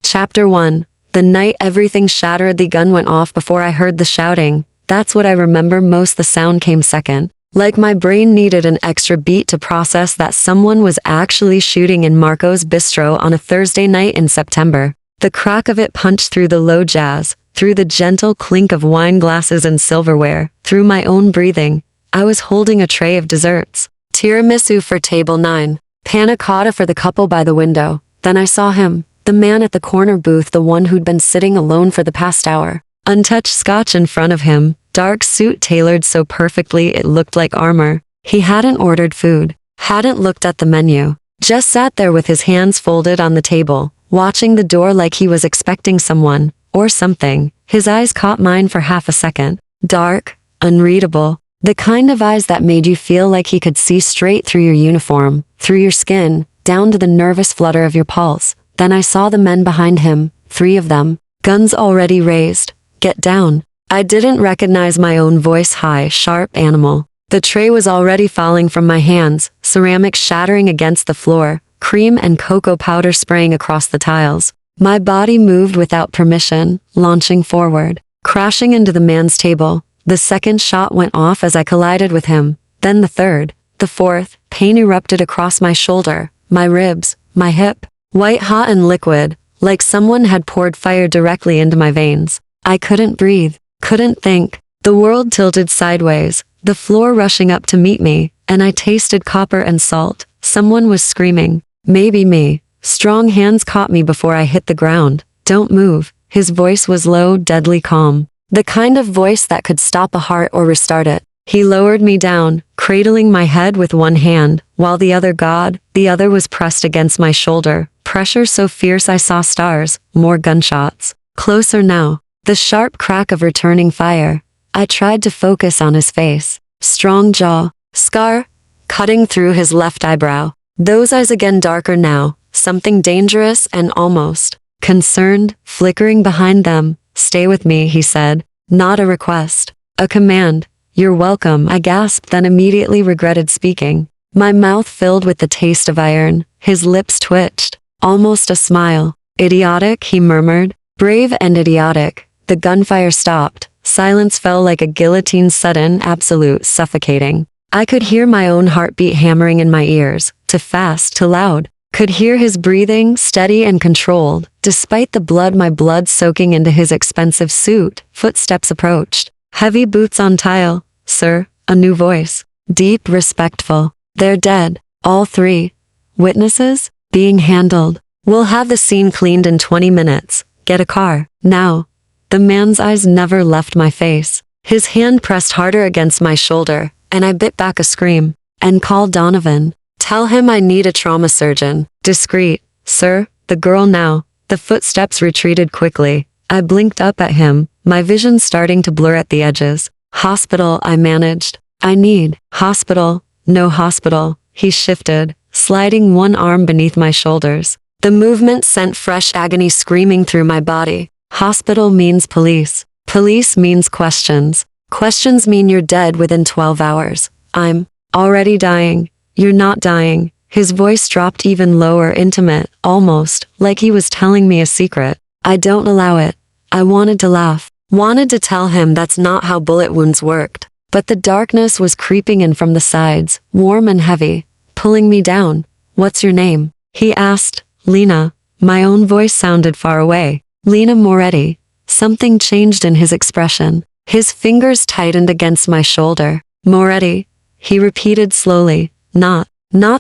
Chapter 1. The night everything shattered, the gun went off before I heard the shouting. That's what I remember most. The sound came second. Like my brain needed an extra beat to process that someone was actually shooting in Marco's bistro on a Thursday night in September. The crack of it punched through the low jazz, through the gentle clink of wine glasses and silverware, through my own breathing. I was holding a tray of desserts. Tiramisu for table 9. Panna cotta for the couple by the window. Then I saw him. The man at the corner booth, the one who'd been sitting alone for the past hour. Untouched scotch in front of him, dark suit tailored so perfectly it looked like armor. He hadn't ordered food, hadn't looked at the menu, just sat there with his hands folded on the table, watching the door like he was expecting someone, or something. His eyes caught mine for half a second. Dark, unreadable, the kind of eyes that made you feel like he could see straight through your uniform, through your skin, down to the nervous flutter of your pulse. Then I saw the men behind him, 3 of them, guns already raised. Get down. I didn't recognize my own voice. High, sharp animal. The tray was already falling from my hands, ceramic shattering against the floor, cream and cocoa powder spraying across the tiles. My body moved without permission, launching forward, crashing into the man's table. The second shot went off as I collided with him, then the third, the fourth. Pain erupted across my shoulder, my ribs, my hip. White hot and liquid, like someone had poured fire directly into my veins. I couldn't breathe, couldn't think. The world tilted sideways, the floor rushing up to meet me, and I tasted copper and salt. Someone was screaming. Maybe me. Strong hands caught me before I hit the ground. Don't move. His voice was low, deadly calm. The kind of voice that could stop a heart or restart it. He lowered me down, cradling my head with one hand, while the other was pressed against my shoulder. Pressure so fierce I saw stars. More gunshots. Closer now. The sharp crack of returning fire. I tried to focus on his face. Strong jaw. Scar. Cutting through his left eyebrow. Those eyes again, darker now. Something dangerous and almost concerned, flickering behind them. Stay with me, he said. Not a request. A command. You're welcome, I gasped, then immediately regretted speaking. My mouth filled with the taste of iron. His lips twitched. Almost a smile. Idiotic, he murmured. Brave and idiotic. The gunfire stopped. Silence fell like a guillotine, sudden, absolute, suffocating. I could hear my own heartbeat hammering in my ears, too fast, too loud. Could hear his breathing, steady and controlled. Despite the blood, my blood soaking into his expensive suit. Footsteps approached. Heavy boots on tile. Sir, a new voice. Deep, respectful. They're dead. All 3. Witnesses? Being handled. We'll have the scene cleaned in 20 minutes. Get a car. Now. The man's eyes never left my face. His hand pressed harder against my shoulder, and I bit back a scream. And call Donovan. Tell him I need a trauma surgeon. Discreet. Sir, the girl now. The footsteps retreated quickly. I blinked up at him, my vision starting to blur at the edges. Hospital, I managed. I need. Hospital. No hospital. He shifted, sliding one arm beneath my shoulders. The movement sent fresh agony screaming through my body. Hospital means police. Police means questions. Questions mean you're dead within 12 hours. I'm already dying. You're not dying. His voice dropped even lower, intimate, almost like he was telling me a secret. I don't allow it. I wanted to laugh. Wanted to tell him that's not how bullet wounds worked. But the darkness was creeping in from the sides, warm and heavy, pulling me down. What's your name? He asked. Lena. My own voice sounded far away. Lena Moretti. Something changed in his expression. His fingers tightened against my shoulder. Moretti. He repeated slowly. Not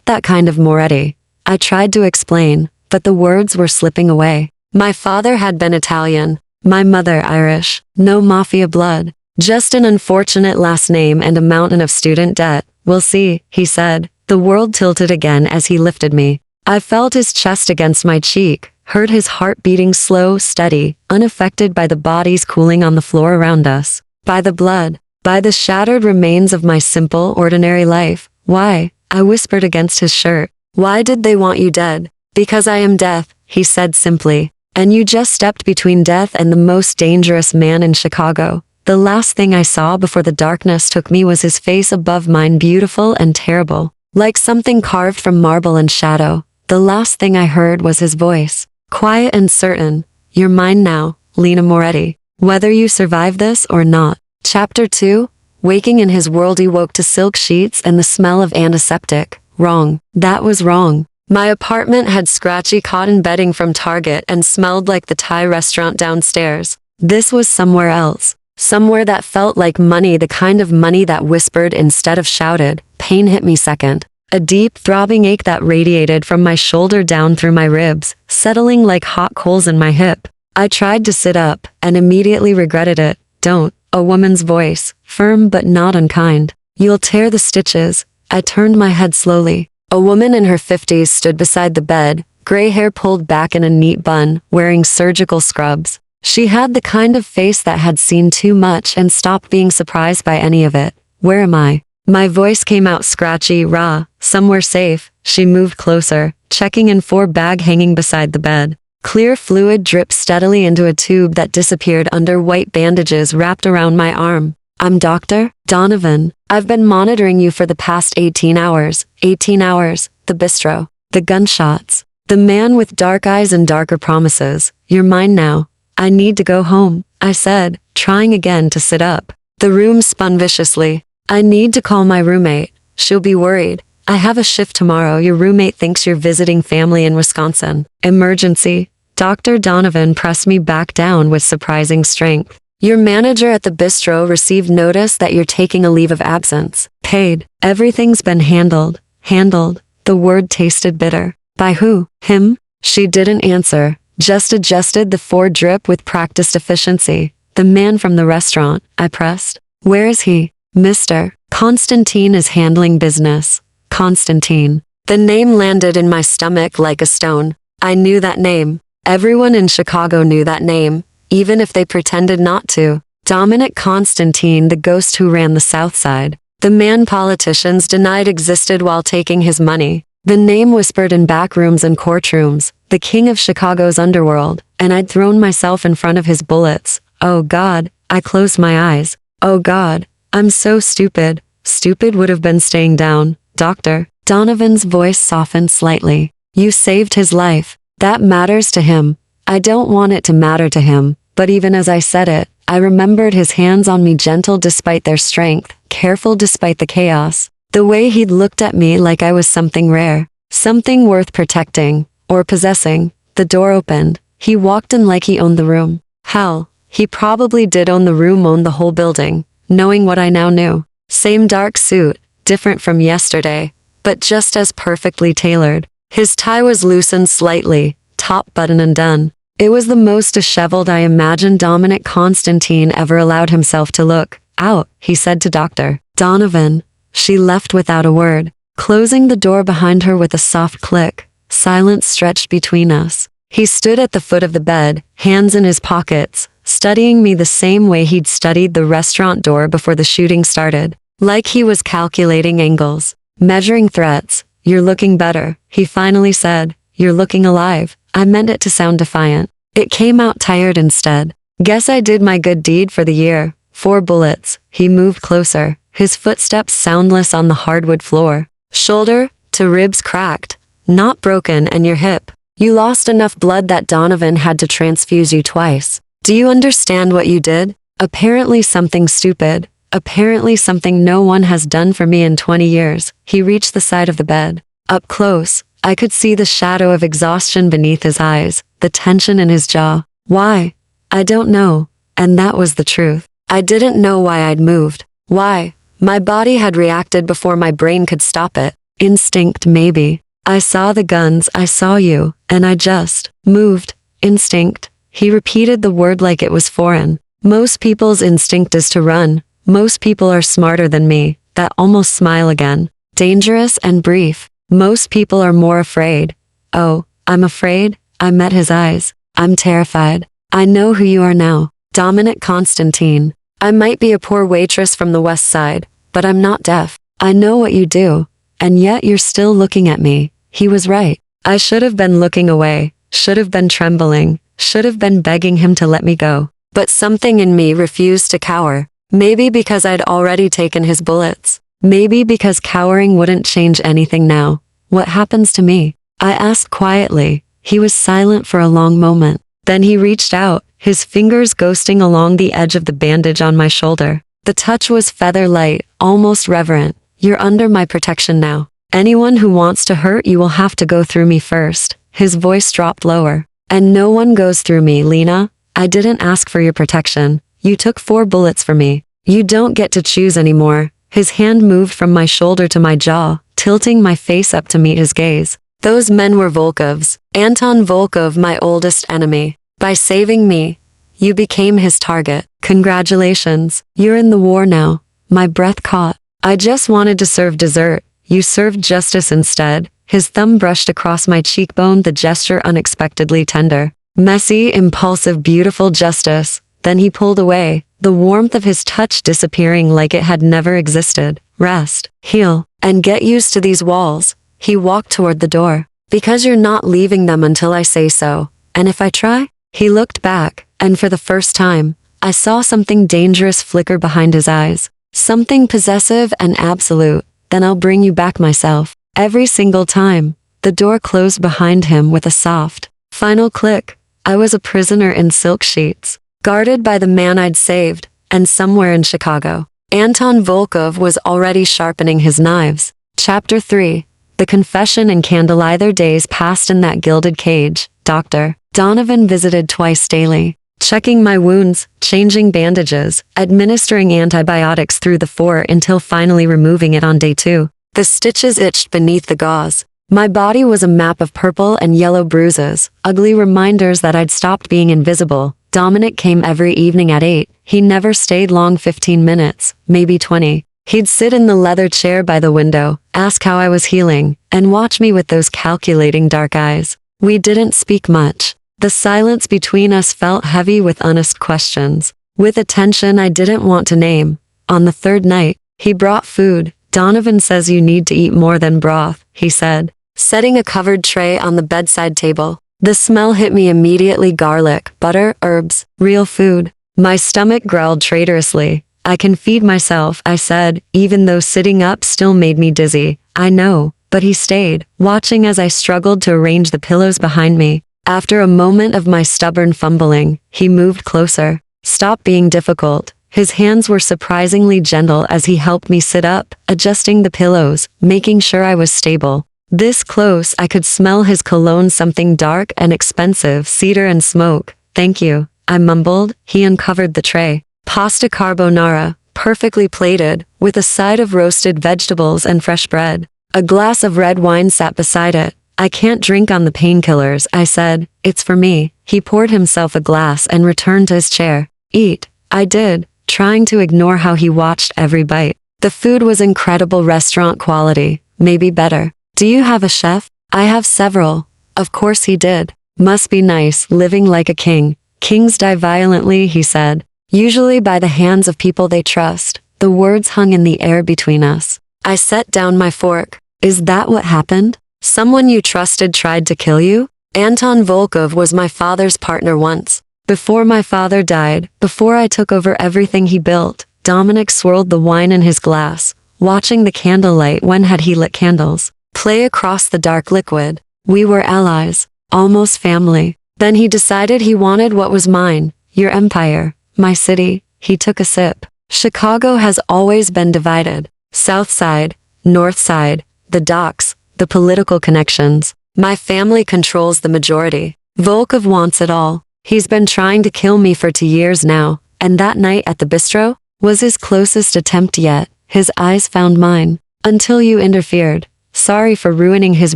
that kind of Moretti. I tried to explain, but the words were slipping away. My father had been Italian. My mother Irish. No mafia blood. Just an unfortunate last name and a mountain of student debt. We'll see, he said. The world tilted again as he lifted me. I felt his chest against my cheek, heard his heart beating slow, steady, unaffected by the bodies cooling on the floor around us. By the blood. By the shattered remains of my simple, ordinary life. Why? I whispered against his shirt. Why did they want you dead? Because I am death, he said simply. And you just stepped between death and the most dangerous man in Chicago. The last thing I saw before the darkness took me was his face above mine, beautiful and terrible, like something carved from marble and shadow. The last thing I heard was his voice. Quiet and certain. You're mine now, Lena Moretti. Whether you survive this or not. Chapter 2. Waking in his world, he woke to silk sheets and the smell of antiseptic. Wrong. That was wrong. My apartment had scratchy cotton bedding from Target and smelled like the Thai restaurant downstairs. This was somewhere else. Somewhere that felt like money, the kind of money that whispered instead of shouted. Pain hit me second. A deep, throbbing ache that radiated from my shoulder down through my ribs, settling like hot coals in my hip. I tried to sit up, and immediately regretted it. Don't. A woman's voice, firm but not unkind. You'll tear the stitches. I turned my head slowly. A woman in her 50s stood beside the bed, gray hair pulled back in a neat bun, wearing surgical scrubs. She had the kind of face that had seen too much and stopped being surprised by any of it. Where am I? My voice came out scratchy, raw. Somewhere safe. She moved closer, checking in 4 bag hanging beside the bed. Clear fluid dripped steadily into a tube that disappeared under white bandages wrapped around my arm. I'm Dr. Donovan. I've been monitoring you for the past 18 hours. 18 hours. The bistro. The gunshots. The man with dark eyes and darker promises. You're mine now. I need to go home, I said, trying again to sit up. The room spun viciously. I need to call my roommate. She'll be worried. I have a shift tomorrow. Your roommate thinks you're visiting family in Wisconsin. Emergency. Dr. Donovan pressed me back down with surprising strength. Your manager at the bistro received notice that you're taking a leave of absence. Paid. Everything's been handled. Handled. The word tasted bitter. By who? Him? She didn't answer. Just adjusted the 4 drip with practiced efficiency. The man from the restaurant, I pressed. Where is he? Mr. Constantine is handling business. Constantine. The name landed in my stomach like a stone. I knew that name. Everyone in Chicago knew that name, even if they pretended not to. Dominic Constantine, the ghost who ran the South Side. The man politicians denied existed while taking his money. The name whispered in back rooms and courtrooms. The king of Chicago's underworld, and I'd thrown myself in front of his bullets. Oh God, I closed my eyes. Oh God, I'm so stupid. Stupid would have been staying down. Dr. Donovan's voice softened slightly. You saved his life. That matters to him. I don't want it to matter to him, but even as I said it, I remembered his hands on me, gentle despite their strength, careful despite the chaos. The way he'd looked at me like I was something rare, something worth protecting. Or possessing. The door opened. He walked in like he owned the room. Hell, he probably did own the room, owned the whole building, knowing what I now knew. Same dark suit, different from yesterday, but just as perfectly tailored. His tie was loosened slightly, top button undone. It was the most disheveled I imagined Dominic Constantine ever allowed himself to look. Out, he said to Dr. Donovan. She left without a word, closing the door behind her with a soft click. Silence stretched between us. He stood at the foot of the bed, hands in his pockets, studying me the same way he'd studied the restaurant door before the shooting started. Like he was calculating angles, measuring threats. You're looking better, he finally said. You're looking alive. I meant it to sound defiant. It came out tired instead. Guess I did my good deed for the year. 4 bullets. He moved closer, his footsteps soundless on the hardwood floor. Shoulder to ribs cracked. Not broken, and your hip. You lost enough blood that Donovan had to transfuse you twice. Do you understand what you did? Apparently something stupid. Apparently something no one has done for me in 20 years. He reached the side of the bed. Up close, I could see the shadow of exhaustion beneath his eyes, the tension in his jaw. Why? I don't know. And that was the truth. I didn't know why I'd moved. Why? My body had reacted before my brain could stop it. Instinct, maybe. I saw the guns, I saw you, and I just moved. Instinct. He repeated the word like it was foreign. Most people's instinct is to run. Most people are smarter than me. That almost smile again. Dangerous and brief. Most people are more afraid. Oh, I'm afraid? I met his eyes. I'm terrified. I know who you are now. Dominic Constantine. I might be a poor waitress from the West Side, but I'm not deaf. I know what you do. And yet you're still looking at me. He was right. I should have been looking away, should have been trembling, should have been begging him to let me go. But something in me refused to cower. Maybe because I'd already taken his bullets. Maybe because cowering wouldn't change anything now. What happens to me? I asked quietly. He was silent for a long moment. Then he reached out, his fingers ghosting along the edge of the bandage on my shoulder. The touch was feather light, almost reverent. You're under my protection now. Anyone who wants to hurt you will have to go through me first. His voice dropped lower. And no one goes through me, Lena. I didn't ask for your protection. You took 4 bullets for me. You don't get to choose anymore. His hand moved from my shoulder to my jaw, tilting my face up to meet his gaze. Those men were Volkov's. Anton Volkov, my oldest enemy. By saving me, you became his target. Congratulations. You're in the war now. My breath caught. I just wanted to serve dessert. You served justice instead. His thumb brushed across my cheekbone, the gesture unexpectedly tender. Messy, impulsive, beautiful justice. Then he pulled away, the warmth of his touch disappearing like it had never existed. Rest, heal, and get used to these walls. He walked toward the door. Because you're not leaving them until I say so. And if I try? He looked back, and for the first time, I saw something dangerous flicker behind his eyes. Something possessive and absolute. Then I'll bring you back myself. Every single time. The door closed behind him with a soft, final click. I was a prisoner in silk sheets, guarded by the man I'd saved, and somewhere in Chicago, Anton Volkov was already sharpening his knives. Chapter 3. The confession and candlelight. Days passed in that gilded cage. Dr. Donovan visited twice daily, checking my wounds, changing bandages, administering antibiotics through the 4 until finally removing it on day 2. The stitches itched beneath the gauze. My body was a map of purple and yellow bruises, ugly reminders that I'd stopped being invisible. Dominic came every evening at 8. He never stayed long, 15 minutes, maybe 20. He'd sit in the leather chair by the window, ask how I was healing, and watch me with those calculating dark eyes. We didn't speak much. The silence between us felt heavy with honest questions, with a tension I didn't want to name. On the 3rd night, he brought food. Donovan says you need to eat more than broth, he said, setting a covered tray on the bedside table. The smell hit me immediately. Garlic, butter, herbs, real food. My stomach growled traitorously. I can feed myself, I said, even though sitting up still made me dizzy. I know, but he stayed, watching as I struggled to arrange the pillows behind me. After a moment of my stubborn fumbling, he moved closer. Stop being difficult. His hands were surprisingly gentle as he helped me sit up, adjusting the pillows, making sure I was stable. This close, I could smell his cologne, something dark and expensive, cedar and smoke. Thank you, I mumbled. He uncovered the tray. Pasta carbonara, perfectly plated, with a side of roasted vegetables and fresh bread. A glass of red wine sat beside it. I can't drink on the painkillers, I said. It's for me. He poured himself a glass and returned to his chair. Eat. I did, trying to ignore how he watched every bite. The food was incredible, restaurant quality, maybe better. Do you have a chef? I have several. Of course he did. Must be nice, living like a king. Kings die violently, he said. Usually by the hands of people they trust. The words hung in the air between us. I set down my fork. Is that what happened? Someone you trusted tried to kill you? Anton Volkov was my father's partner once. Before my father died, before I took over everything he built, Dominic swirled the wine in his glass, watching the candlelight. When had he lit candles play across the dark liquid? We were allies, almost family. Then he decided he wanted what was mine, your empire, my city. He took a sip. Chicago has always been divided. South Side, North Side, the docks, the political connections. My family controls the majority. Volkov wants it all. He's been trying to kill me for 2 years now, and that night at the bistro was his closest attempt yet. His eyes found mine. Until you interfered. Sorry for ruining his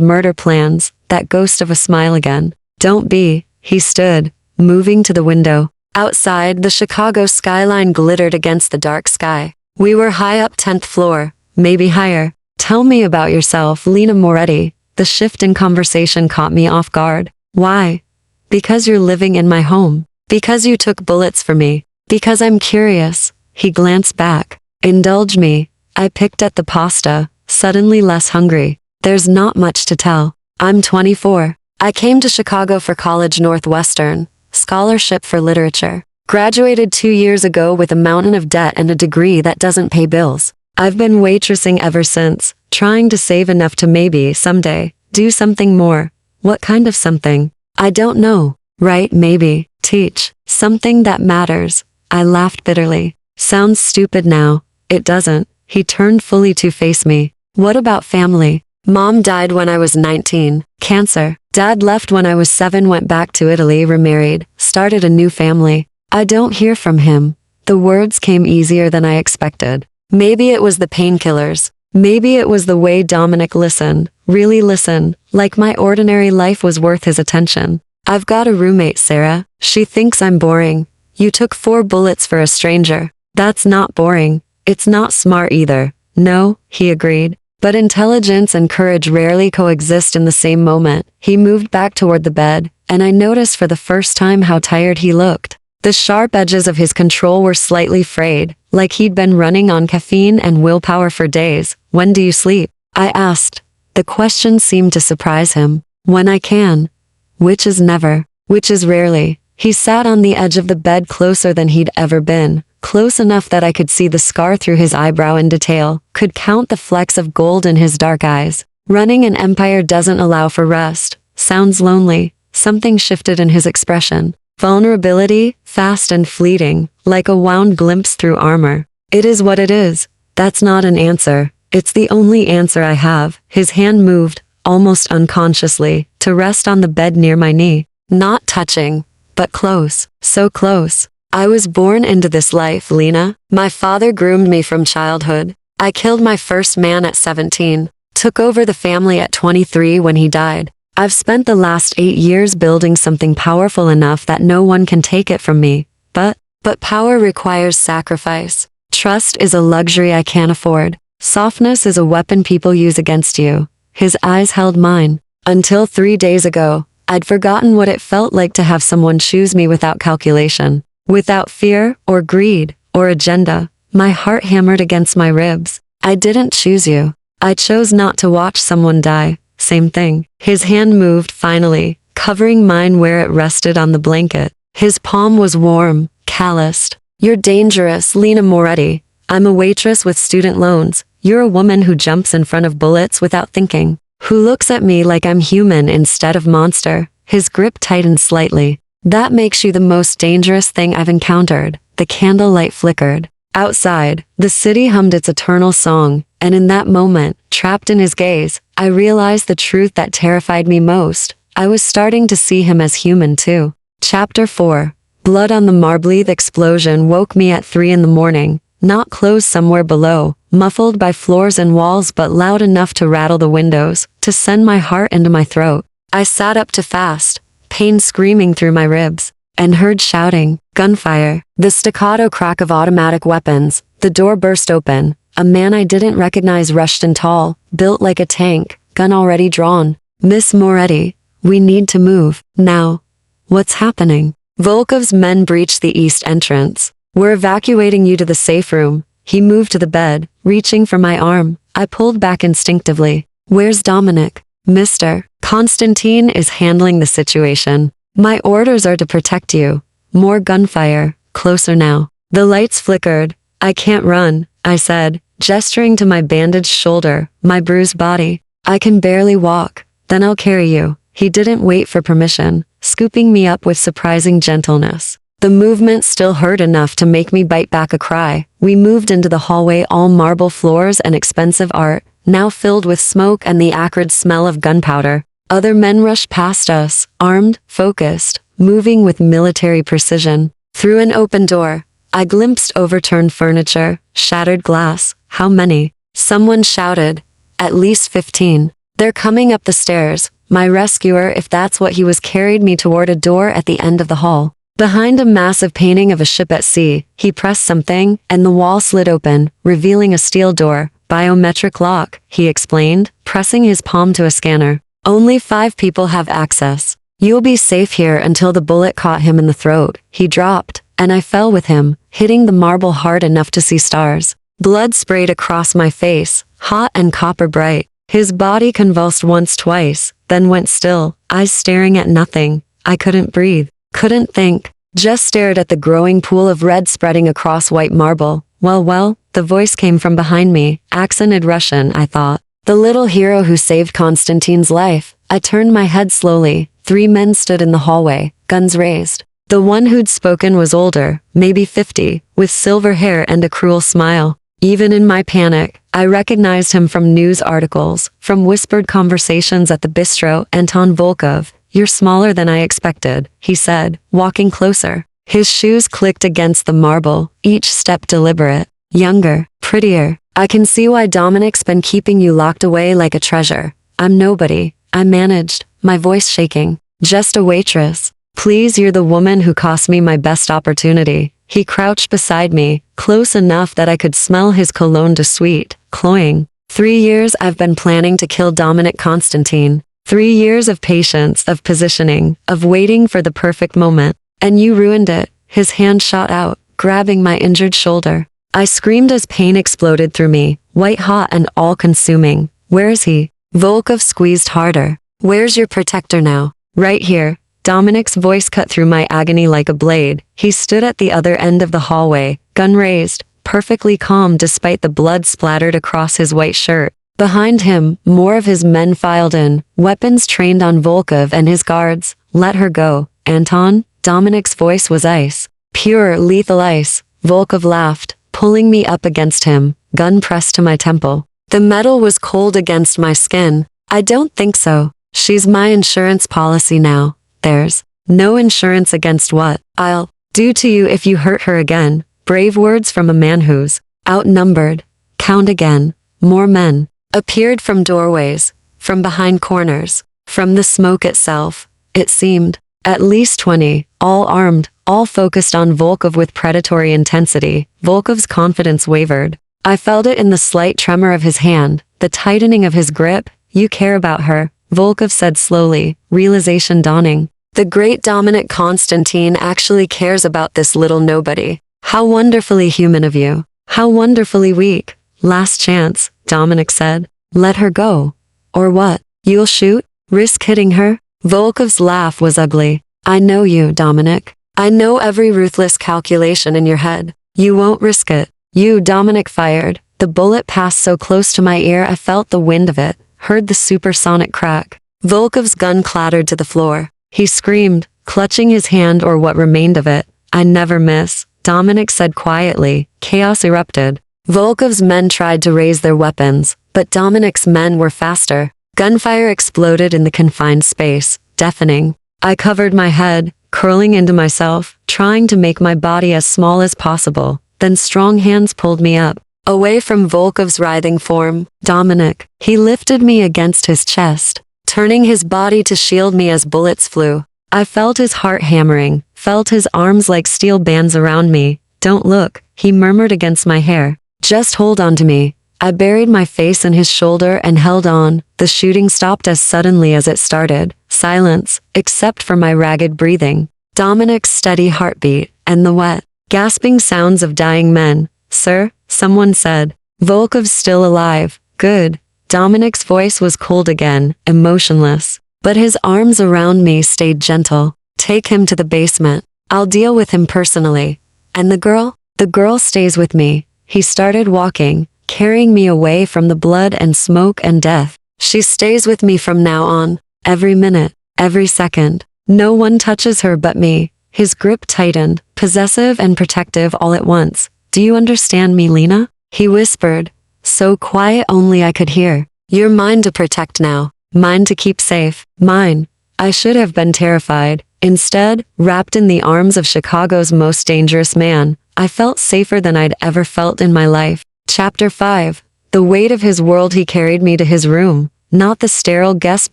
murder plans. That ghost of a smile again. Don't be. He stood, moving to the window. Outside, the Chicago skyline glittered against the dark sky. We were high up, 10th floor, maybe higher. Tell me about yourself, Lena Moretti. The shift in conversation caught me off guard. Why? Because you're living in my home. Because you took bullets for me. Because I'm curious. He glanced back. Indulge me. I picked at the pasta, suddenly less hungry. There's not much to tell. I'm 24. I came to Chicago for college, Northwestern, scholarship for literature. Graduated 2 years ago with a mountain of debt and a degree that doesn't pay bills. I've been waitressing ever since, trying to save enough to maybe, someday, do something more. What kind of something? I don't know. Right, maybe. Teach. Something that matters. I laughed bitterly. Sounds stupid now. It doesn't. He turned fully to face me. What about family? Mom died when I was 19. Cancer. Dad left when I was 7, went back to Italy, remarried, started a new family. I don't hear from him. The words came easier than I expected. Maybe it was the painkillers. Maybe it was the way Dominic listened, really listened, like my ordinary life was worth his attention. I've got a roommate, Sarah. She thinks I'm boring. You took 4 bullets for a stranger. That's not boring. It's not smart either. No, he agreed. But intelligence and courage rarely coexist in the same moment. He moved back toward the bed, and I noticed for the first time how tired he looked. The sharp edges of his control were slightly frayed, like he'd been running on caffeine and willpower for days. When do you sleep? I asked. The question seemed to surprise him. When I can. Which is never. Which is rarely. He sat on the edge of the bed closer than he'd ever been, close enough that I could see the scar through his eyebrow in detail, could count the flecks of gold in his dark eyes. Running an empire doesn't allow for rest. Sounds lonely. Something shifted in his expression. Vulnerability, fast and fleeting, like a wound glimpse through armor. It is what it is. That's not an answer. It's the only answer I have. His hand moved, almost unconsciously, to rest on the bed near my knee. Not touching, but close. So close. I was born into this life, Lena. My father groomed me from childhood. I killed my first man at 17. Took over the family at 23 when he died. I've spent the last 8 years building something powerful enough that no one can take it from me. But power requires sacrifice. Trust is a luxury I can't afford. Softness is a weapon people use against you. His eyes held mine. Until 3 days ago, I'd forgotten what it felt like to have someone choose me without calculation, without fear or greed or agenda. My heart hammered against my ribs. I didn't choose you. I chose not to watch someone die. Same thing. His hand moved finally, covering mine where it rested on the blanket. His palm was warm, calloused. You're dangerous, Lena Moretti. I'm a waitress with student loans. You're a woman who jumps in front of bullets without thinking, who looks at me like I'm human instead of monster. His grip tightened slightly. That makes you the most dangerous thing I've encountered. The candlelight flickered. Outside, the city hummed its eternal song, and in that moment, trapped in his gaze, I realized the truth that terrified me most. I was starting to see him as human too. Chapter 4. Blood on the marble. The explosion woke me at 3 in the morning, not close somewhere below, muffled by floors and walls but loud enough to rattle the windows, to send my heart into my throat. I sat up too fast, pain screaming through my ribs, and heard shouting, gunfire, the staccato crack of automatic weapons. The door burst open. A man I didn't recognize rushed in tall, built like a tank, gun already drawn. Miss Moretti, we need to move, now. What's happening? Volkov's men breached the east entrance. We're evacuating you to the safe room. He moved to the bed, reaching for my arm. I pulled back instinctively. Where's Dominic? Mr. Constantine is handling the situation. My orders are to protect you. More gunfire, closer now. The lights flickered. I can't run, I said, gesturing to my bandaged shoulder, my bruised body. I can barely walk. Then I'll carry you. He didn't wait for permission, scooping me up with surprising gentleness. The movement still hurt enough to make me bite back a cry. We moved into the hallway, all marble floors and expensive art, now filled with smoke and the acrid smell of gunpowder. Other men rushed past us, armed, focused, moving with military precision. Through an open door, I glimpsed overturned furniture, shattered glass. How many? Someone shouted. At least 15. They're coming up the stairs. My rescuer, if that's what he was, carried me toward a door at the end of the hall. Behind a massive painting of a ship at sea, he pressed something, and the wall slid open, revealing a steel door. Biometric lock, he explained, pressing his palm to a scanner. Only 5 people have access. You'll be safe here until the bullet caught him in the throat. He dropped, and I fell with him, hitting the marble hard enough to see stars. Blood sprayed across my face, hot and copper bright. His body convulsed once, twice, then went still, eyes staring at nothing. I couldn't breathe, couldn't think, just stared at the growing pool of red spreading across white marble. Well, the voice came from behind me, accented Russian, I thought. The little hero who saved Constantine's life. I turned my head slowly. 3 men stood in the hallway, guns raised. The one who'd spoken was older, maybe 50, with silver hair and a cruel smile. Even in my panic, I recognized him from news articles, from whispered conversations at the bistro. Anton Volkov. You're smaller than I expected, he said, walking closer. His shoes clicked against the marble, each step deliberate. Younger, prettier. I can see why Dominic's been keeping you locked away like a treasure. I'm nobody. I managed, my voice shaking. Just a waitress. Please, you're the woman who cost me my best opportunity. He crouched beside me, close enough that I could smell his cologne de suite, cloying. 3 years I've been planning to kill Dominic Constantine. 3 years of patience, of positioning, of waiting for the perfect moment. And you ruined it. His hand shot out, grabbing my injured shoulder. I screamed as pain exploded through me, white hot and all-consuming. Where is he? Volkov squeezed harder. Where's your protector now? Right here. Dominic's voice cut through my agony like a blade. He stood at the other end of the hallway, gun raised, perfectly calm despite the blood splattered across his white shirt. Behind him, more of his men filed in, weapons trained on Volkov and his guards. Let her go, Anton. Dominic's voice was ice. Pure, lethal ice. Volkov laughed, pulling me up against him, gun pressed to my temple. The metal was cold against my skin. I don't think so. She's my insurance policy now. There's no insurance against what I'll do to you if you hurt her again. Brave words from a man who's outnumbered. Count again. More men appeared from doorways, from behind corners, from the smoke itself. It seemed at least 20, all armed, all focused on Volkov with predatory intensity. Volkov's confidence wavered. I felt it in the slight tremor of his hand, the tightening of his grip. You care about her, Volkov said slowly, realization dawning. The great Dominic Constantine actually cares about this little nobody. How wonderfully human of you. How wonderfully weak. Last chance, Dominic said. Let her go. Or what? You'll shoot? Risk hitting her? Volkov's laugh was ugly. I know you, Dominic. I know every ruthless calculation in your head. You won't risk it. You, Dominic fired. The bullet passed so close to my ear I felt the wind of it, heard the supersonic crack. Volkov's gun clattered to the floor. He screamed, clutching his hand or what remained of it. I never miss, Dominic said quietly. Chaos erupted. Volkov's men tried to raise their weapons, but Dominic's men were faster. Gunfire exploded in the confined space, deafening. I covered my head, curling into myself, trying to make my body as small as possible. Then strong hands pulled me up, away from Volkov's writhing form. Dominic. He lifted me against his chest, turning his body to shield me as bullets flew. I felt his heart hammering, felt his arms like steel bands around me. Don't look, he murmured against my hair. Just hold on to me. I buried my face in his shoulder and held on. The shooting stopped as suddenly as it started. Silence, except for my ragged breathing, Dominic's steady heartbeat, and the wet, gasping sounds of dying men. Sir, someone said. Volkov's still alive. Good. Dominic's voice was cold again, emotionless. But his arms around me stayed gentle. Take him to the basement. I'll deal with him personally. And the girl? The girl stays with me. He started walking, carrying me away from the blood and smoke and death. She stays with me from now on. Every minute, every second. No one touches her but me. His grip tightened, possessive and protective all at once. Do you understand me, Lena? He whispered, so quiet only I could hear. You're mine to protect now. Mine to keep safe. Mine. I should have been terrified. Instead, wrapped in the arms of Chicago's most dangerous man, I felt safer than I'd ever felt in my life. Chapter 5. The weight of his world. He carried me to his room. Not the sterile guest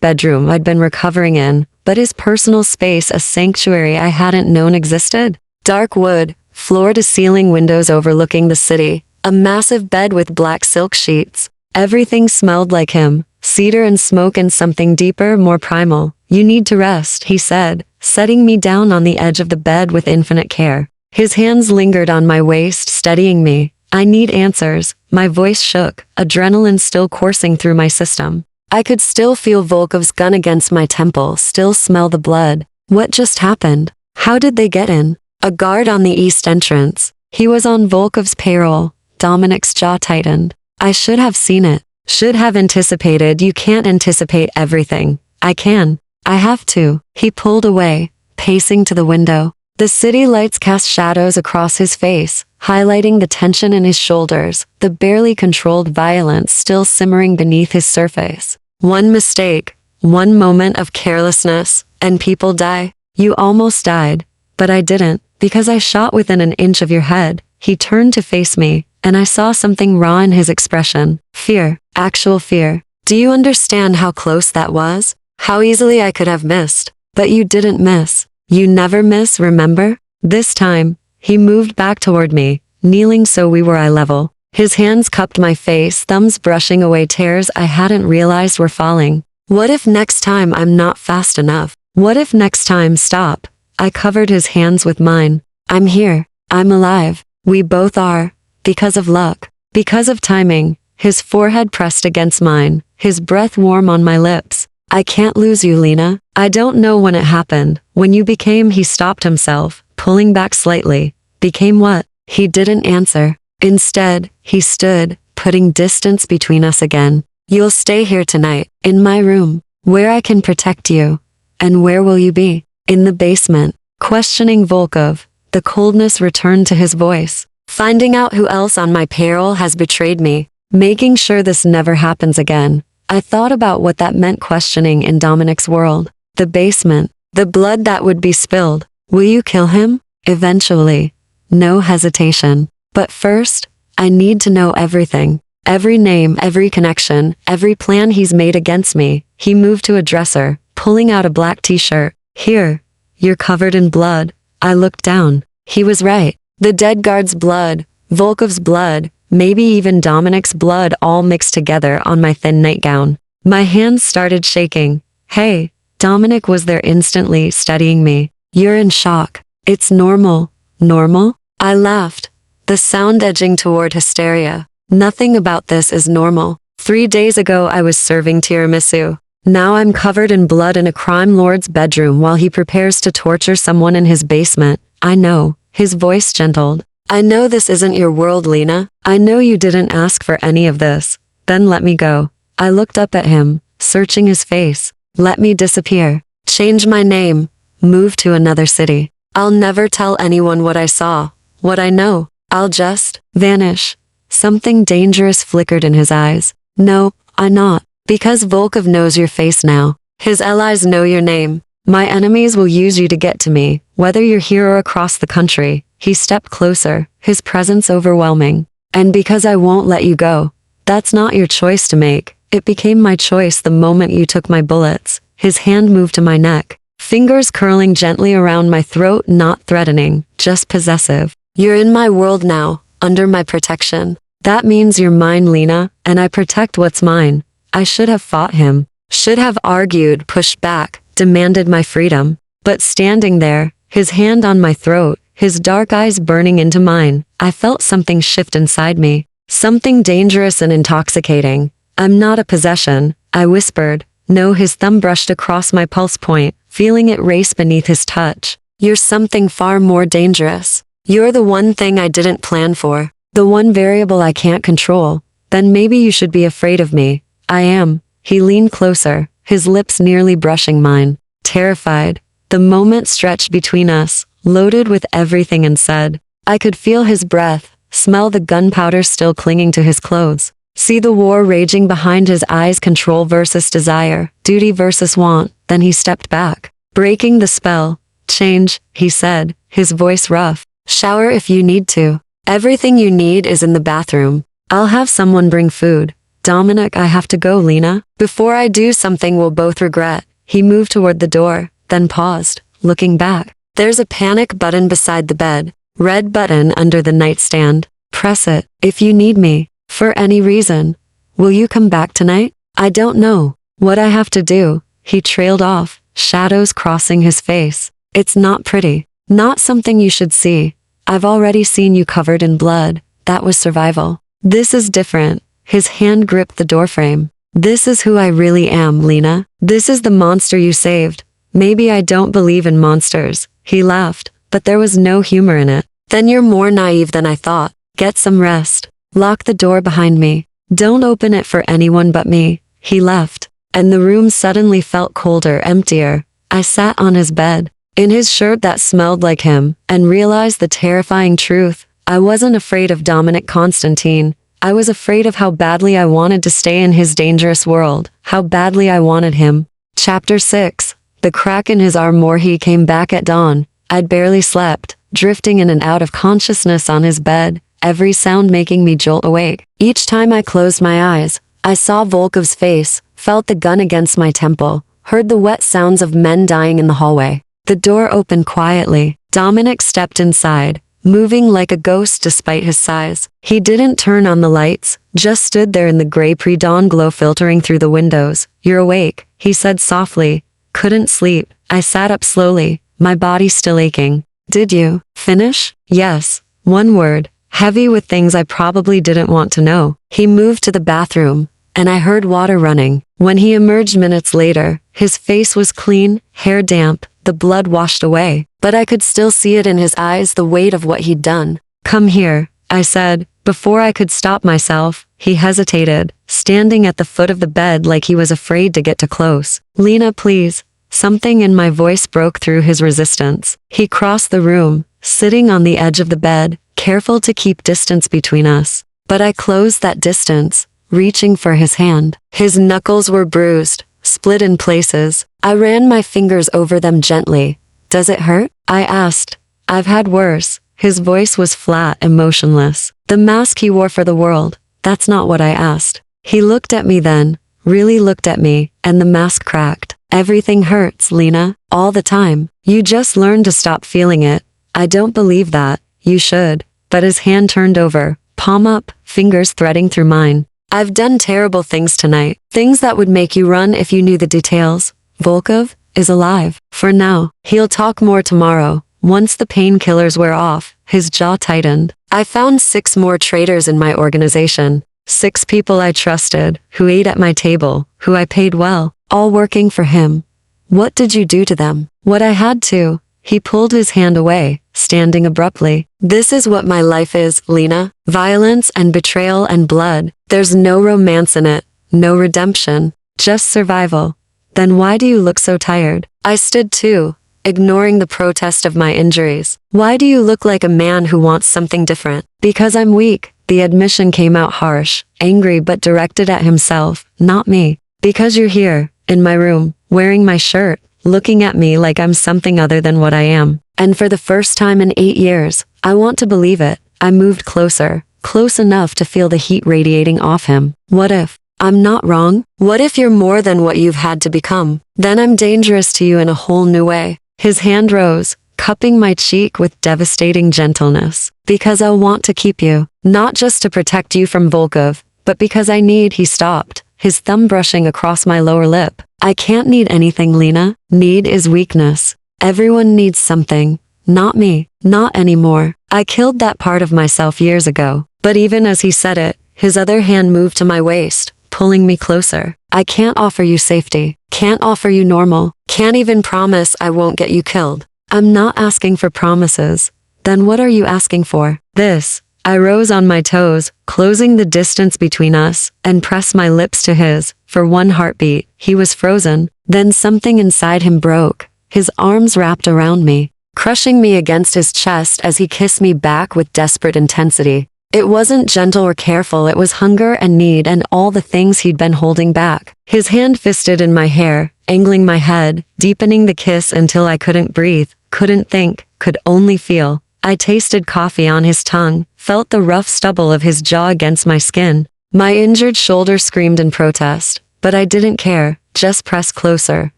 bedroom I'd been recovering in, but his personal space, a sanctuary I hadn't known existed. Dark wood, floor-to-ceiling windows overlooking the city, a massive bed with black silk sheets. Everything smelled like him, cedar and smoke and something deeper, more primal. You need to rest, he said, setting me down on the edge of the bed with infinite care. His hands lingered on my waist, steadying me. I need answers. My voice shook, adrenaline still coursing through my system. I could still feel Volkov's gun against my temple, still smell the blood. What just happened? How did they get in? A guard on the east entrance. He was on Volkov's payroll. Dominic's jaw tightened. I should have seen it. Should have anticipated. You can't anticipate everything. I can. I have to. He pulled away, pacing to the window. The city lights cast shadows across his face, highlighting the tension in his shoulders, the barely controlled violence still simmering beneath his surface. One mistake, one moment of carelessness, and people die. You almost died, but I didn't, because I shot within an inch of your head. He turned to face me, and I saw something raw in his expression. Fear, actual fear. Do you understand how close that was? How easily I could have missed. But you didn't miss. You never miss, remember? This time, he moved back toward me, kneeling so we were eye level. His hands cupped my face, thumbs brushing away tears I hadn't realized were falling. What if next time I'm not fast enough? What if next time stop? I covered his hands with mine. I'm here. I'm alive. We both are. Because of luck. Because of timing. His forehead pressed against mine, his breath warm on my lips. I can't lose you, Lena. I don't know when it happened. When you became. He stopped himself, pulling back slightly. Became what? He didn't answer. Instead, he stood, putting distance between us again. You'll stay here tonight, in my room, where I can protect you. And where will you be? In the basement. Questioning Volkov, the coldness returned to his voice. Finding out who else on my payroll has betrayed me. Making sure this never happens again. I thought about what that meant, questioning in Dominic's world. The basement. The blood that would be spilled. Will you kill him? Eventually. No hesitation. But first, I need to know everything. Every name, every connection, every plan he's made against me. He moved to a dresser, pulling out a black t-shirt. Here. You're covered in blood. I looked down. He was right. The dead guard's blood, Volkov's blood, maybe even Dominic's blood all mixed together on my thin nightgown. My hands started shaking. Hey, Dominic was there instantly, studying me. You're in shock. It's normal. Normal? I laughed, the sound edging toward hysteria. Nothing about this is normal. 3 days ago I was serving tiramisu. Now I'm covered in blood in a crime lord's bedroom while he prepares to torture someone in his basement. I know. His voice gentled. I know this isn't your world, Lena. I know you didn't ask for any of this. Then let me go. I looked up at him, searching his face. Let me disappear. Change my name. Move to another city. I'll never tell anyone what I saw, what I know. I'll just vanish. Something dangerous flickered in his eyes. No, I'm not. Because Volkov knows your face now. His allies know your name. My enemies will use you to get to me, whether you're here or across the country. He stepped closer, his presence overwhelming. And because I won't let you go. That's not your choice to make. It became my choice the moment you took my bullets. His hand moved to my neck, fingers curling gently around my throat, not threatening, just possessive. You're in my world now, under my protection. That means you're mine, Lena, and I protect what's mine. I should have fought him, should have argued, pushed back, demanded my freedom. But standing there, his hand on my throat, his dark eyes burning into mine, I felt something shift inside me. Something dangerous and intoxicating. I'm not a possession, I whispered. No, his thumb brushed across my pulse point, feeling it race beneath his touch. You're something far more dangerous. You're the one thing I didn't plan for. The one variable I can't control. Then maybe you should be afraid of me. I am. He leaned closer, his lips nearly brushing mine. Terrified. The moment stretched between us, loaded with everything unsaid. I could feel his breath, smell the gunpowder still clinging to his clothes. See the war raging behind his eyes, control versus desire, duty versus want. Then he stepped back, breaking the spell. Change, he said, his voice rough. Shower if you need to. Everything you need is in the bathroom. I'll have someone bring food. Dominic, I have to go, Lena. Before I do something we'll both regret. He moved toward the door, then paused, looking back. There's a panic button beside the bed. Red button under the nightstand. Press it, if you need me. For any reason. Will you come back tonight? I don't know what I have to do. He trailed off, shadows crossing his face. It's not pretty. Not something you should see. I've already seen you covered in blood. That was survival. This is different. His hand gripped the doorframe. This is who I really am, Lena. This is the monster you saved. Maybe I don't believe in monsters. He laughed, but there was no humor in it. Then you're more naive than I thought. Get some rest. Lock the door behind me. Don't open it for anyone but me. He left, and the room suddenly felt colder, emptier. I sat on his bed, in his shirt that smelled like him, and realized the terrifying truth. I wasn't afraid of Dominic Constantine. I was afraid of how badly I wanted to stay in his dangerous world, how badly I wanted him. Chapter 6. The crack in his armor. He came back at dawn. I'd barely slept, drifting in and out of consciousness on his bed, every sound making me jolt awake. Each time I closed my eyes, I saw Volkov's face, felt the gun against my temple, heard the wet sounds of men dying in the hallway. The door opened quietly. Dominic stepped inside, moving like a ghost despite his size. He didn't turn on the lights, just stood there in the gray pre-dawn glow filtering through the windows. "You're awake," he said softly. "Couldn't sleep." I sat up slowly, my body still aching. "Did you finish?" "Yes." One word, heavy with things I probably didn't want to know. He moved to the bathroom, and I heard water running. When he emerged minutes later, his face was clean, hair damp, the blood washed away, but I could still see it in his eyes, the weight of what he'd done. "Come here," I said. Before I could stop myself, he hesitated, standing at the foot of the bed like he was afraid to get too close. "Lena, please." Something in my voice broke through his resistance. He crossed the room, sitting on the edge of the bed, careful to keep distance between us. But I closed that distance, reaching for his hand. His knuckles were bruised, split in places. I ran my fingers over them gently. "Does it hurt?" I asked. "I've had worse." His voice was flat, emotionless. "The mask he wore for the world, that's not what I asked." He looked at me then, really looked at me, and the mask cracked. "Everything hurts, Lena, all the time. You just learned to stop feeling it." "I don't believe that." "You should." But his hand turned over, palm up, fingers threading through mine. "I've done terrible things tonight, things that would make you run if you knew the details. Volkov is alive. For now. He'll talk more tomorrow. Once the painkillers wear off." His jaw tightened. "I found 6 more traitors in my organization. 6 people I trusted, who ate at my table, who I paid well, all working for him. What did you do to them?" "What I had to." He pulled his hand away, standing abruptly. "This is what my life is, Lena. Violence and betrayal and blood. There's no romance in it, no redemption, just survival." "Then why do you look so tired?" I stood too, ignoring the protest of my injuries. "Why do you look like a man who wants something different?" "Because I'm weak." The admission came out harsh, angry but directed at himself, not me. "Because you're here, in my room, wearing my shirt, looking at me like I'm something other than what I am. And for the first time in 8 years, I want to believe it." I moved closer, close enough to feel the heat radiating off him. "What if I'm not wrong? What if you're more than what you've had to become? Then I'm dangerous to you in a whole new way." His hand rose, cupping my cheek with devastating gentleness. "Because I want to keep you, not just to protect you from Volkov, but because I need." He stopped, his thumb brushing across my lower lip. "I can't need anything, Lena. Need is weakness. Everyone needs something. Not me. Not anymore. I killed that part of myself years ago." But even as he said it, his other hand moved to my waist, pulling me closer. "I can't offer you safety. Can't offer you normal. Can't even promise I won't get you killed." "I'm not asking for promises." "Then what are you asking for?" "This." I rose on my toes, closing the distance between us, and pressed my lips to his. For one heartbeat, he was frozen. Then something inside him broke. His arms wrapped around me, crushing me against his chest as he kissed me back with desperate intensity. It wasn't gentle or careful, it was hunger and need and all the things he'd been holding back. His hand fisted in my hair, angling my head, deepening the kiss until I couldn't breathe, couldn't think, could only feel. I tasted coffee on his tongue, felt the rough stubble of his jaw against my skin. My injured shoulder screamed in protest, but I didn't care, just pressed closer,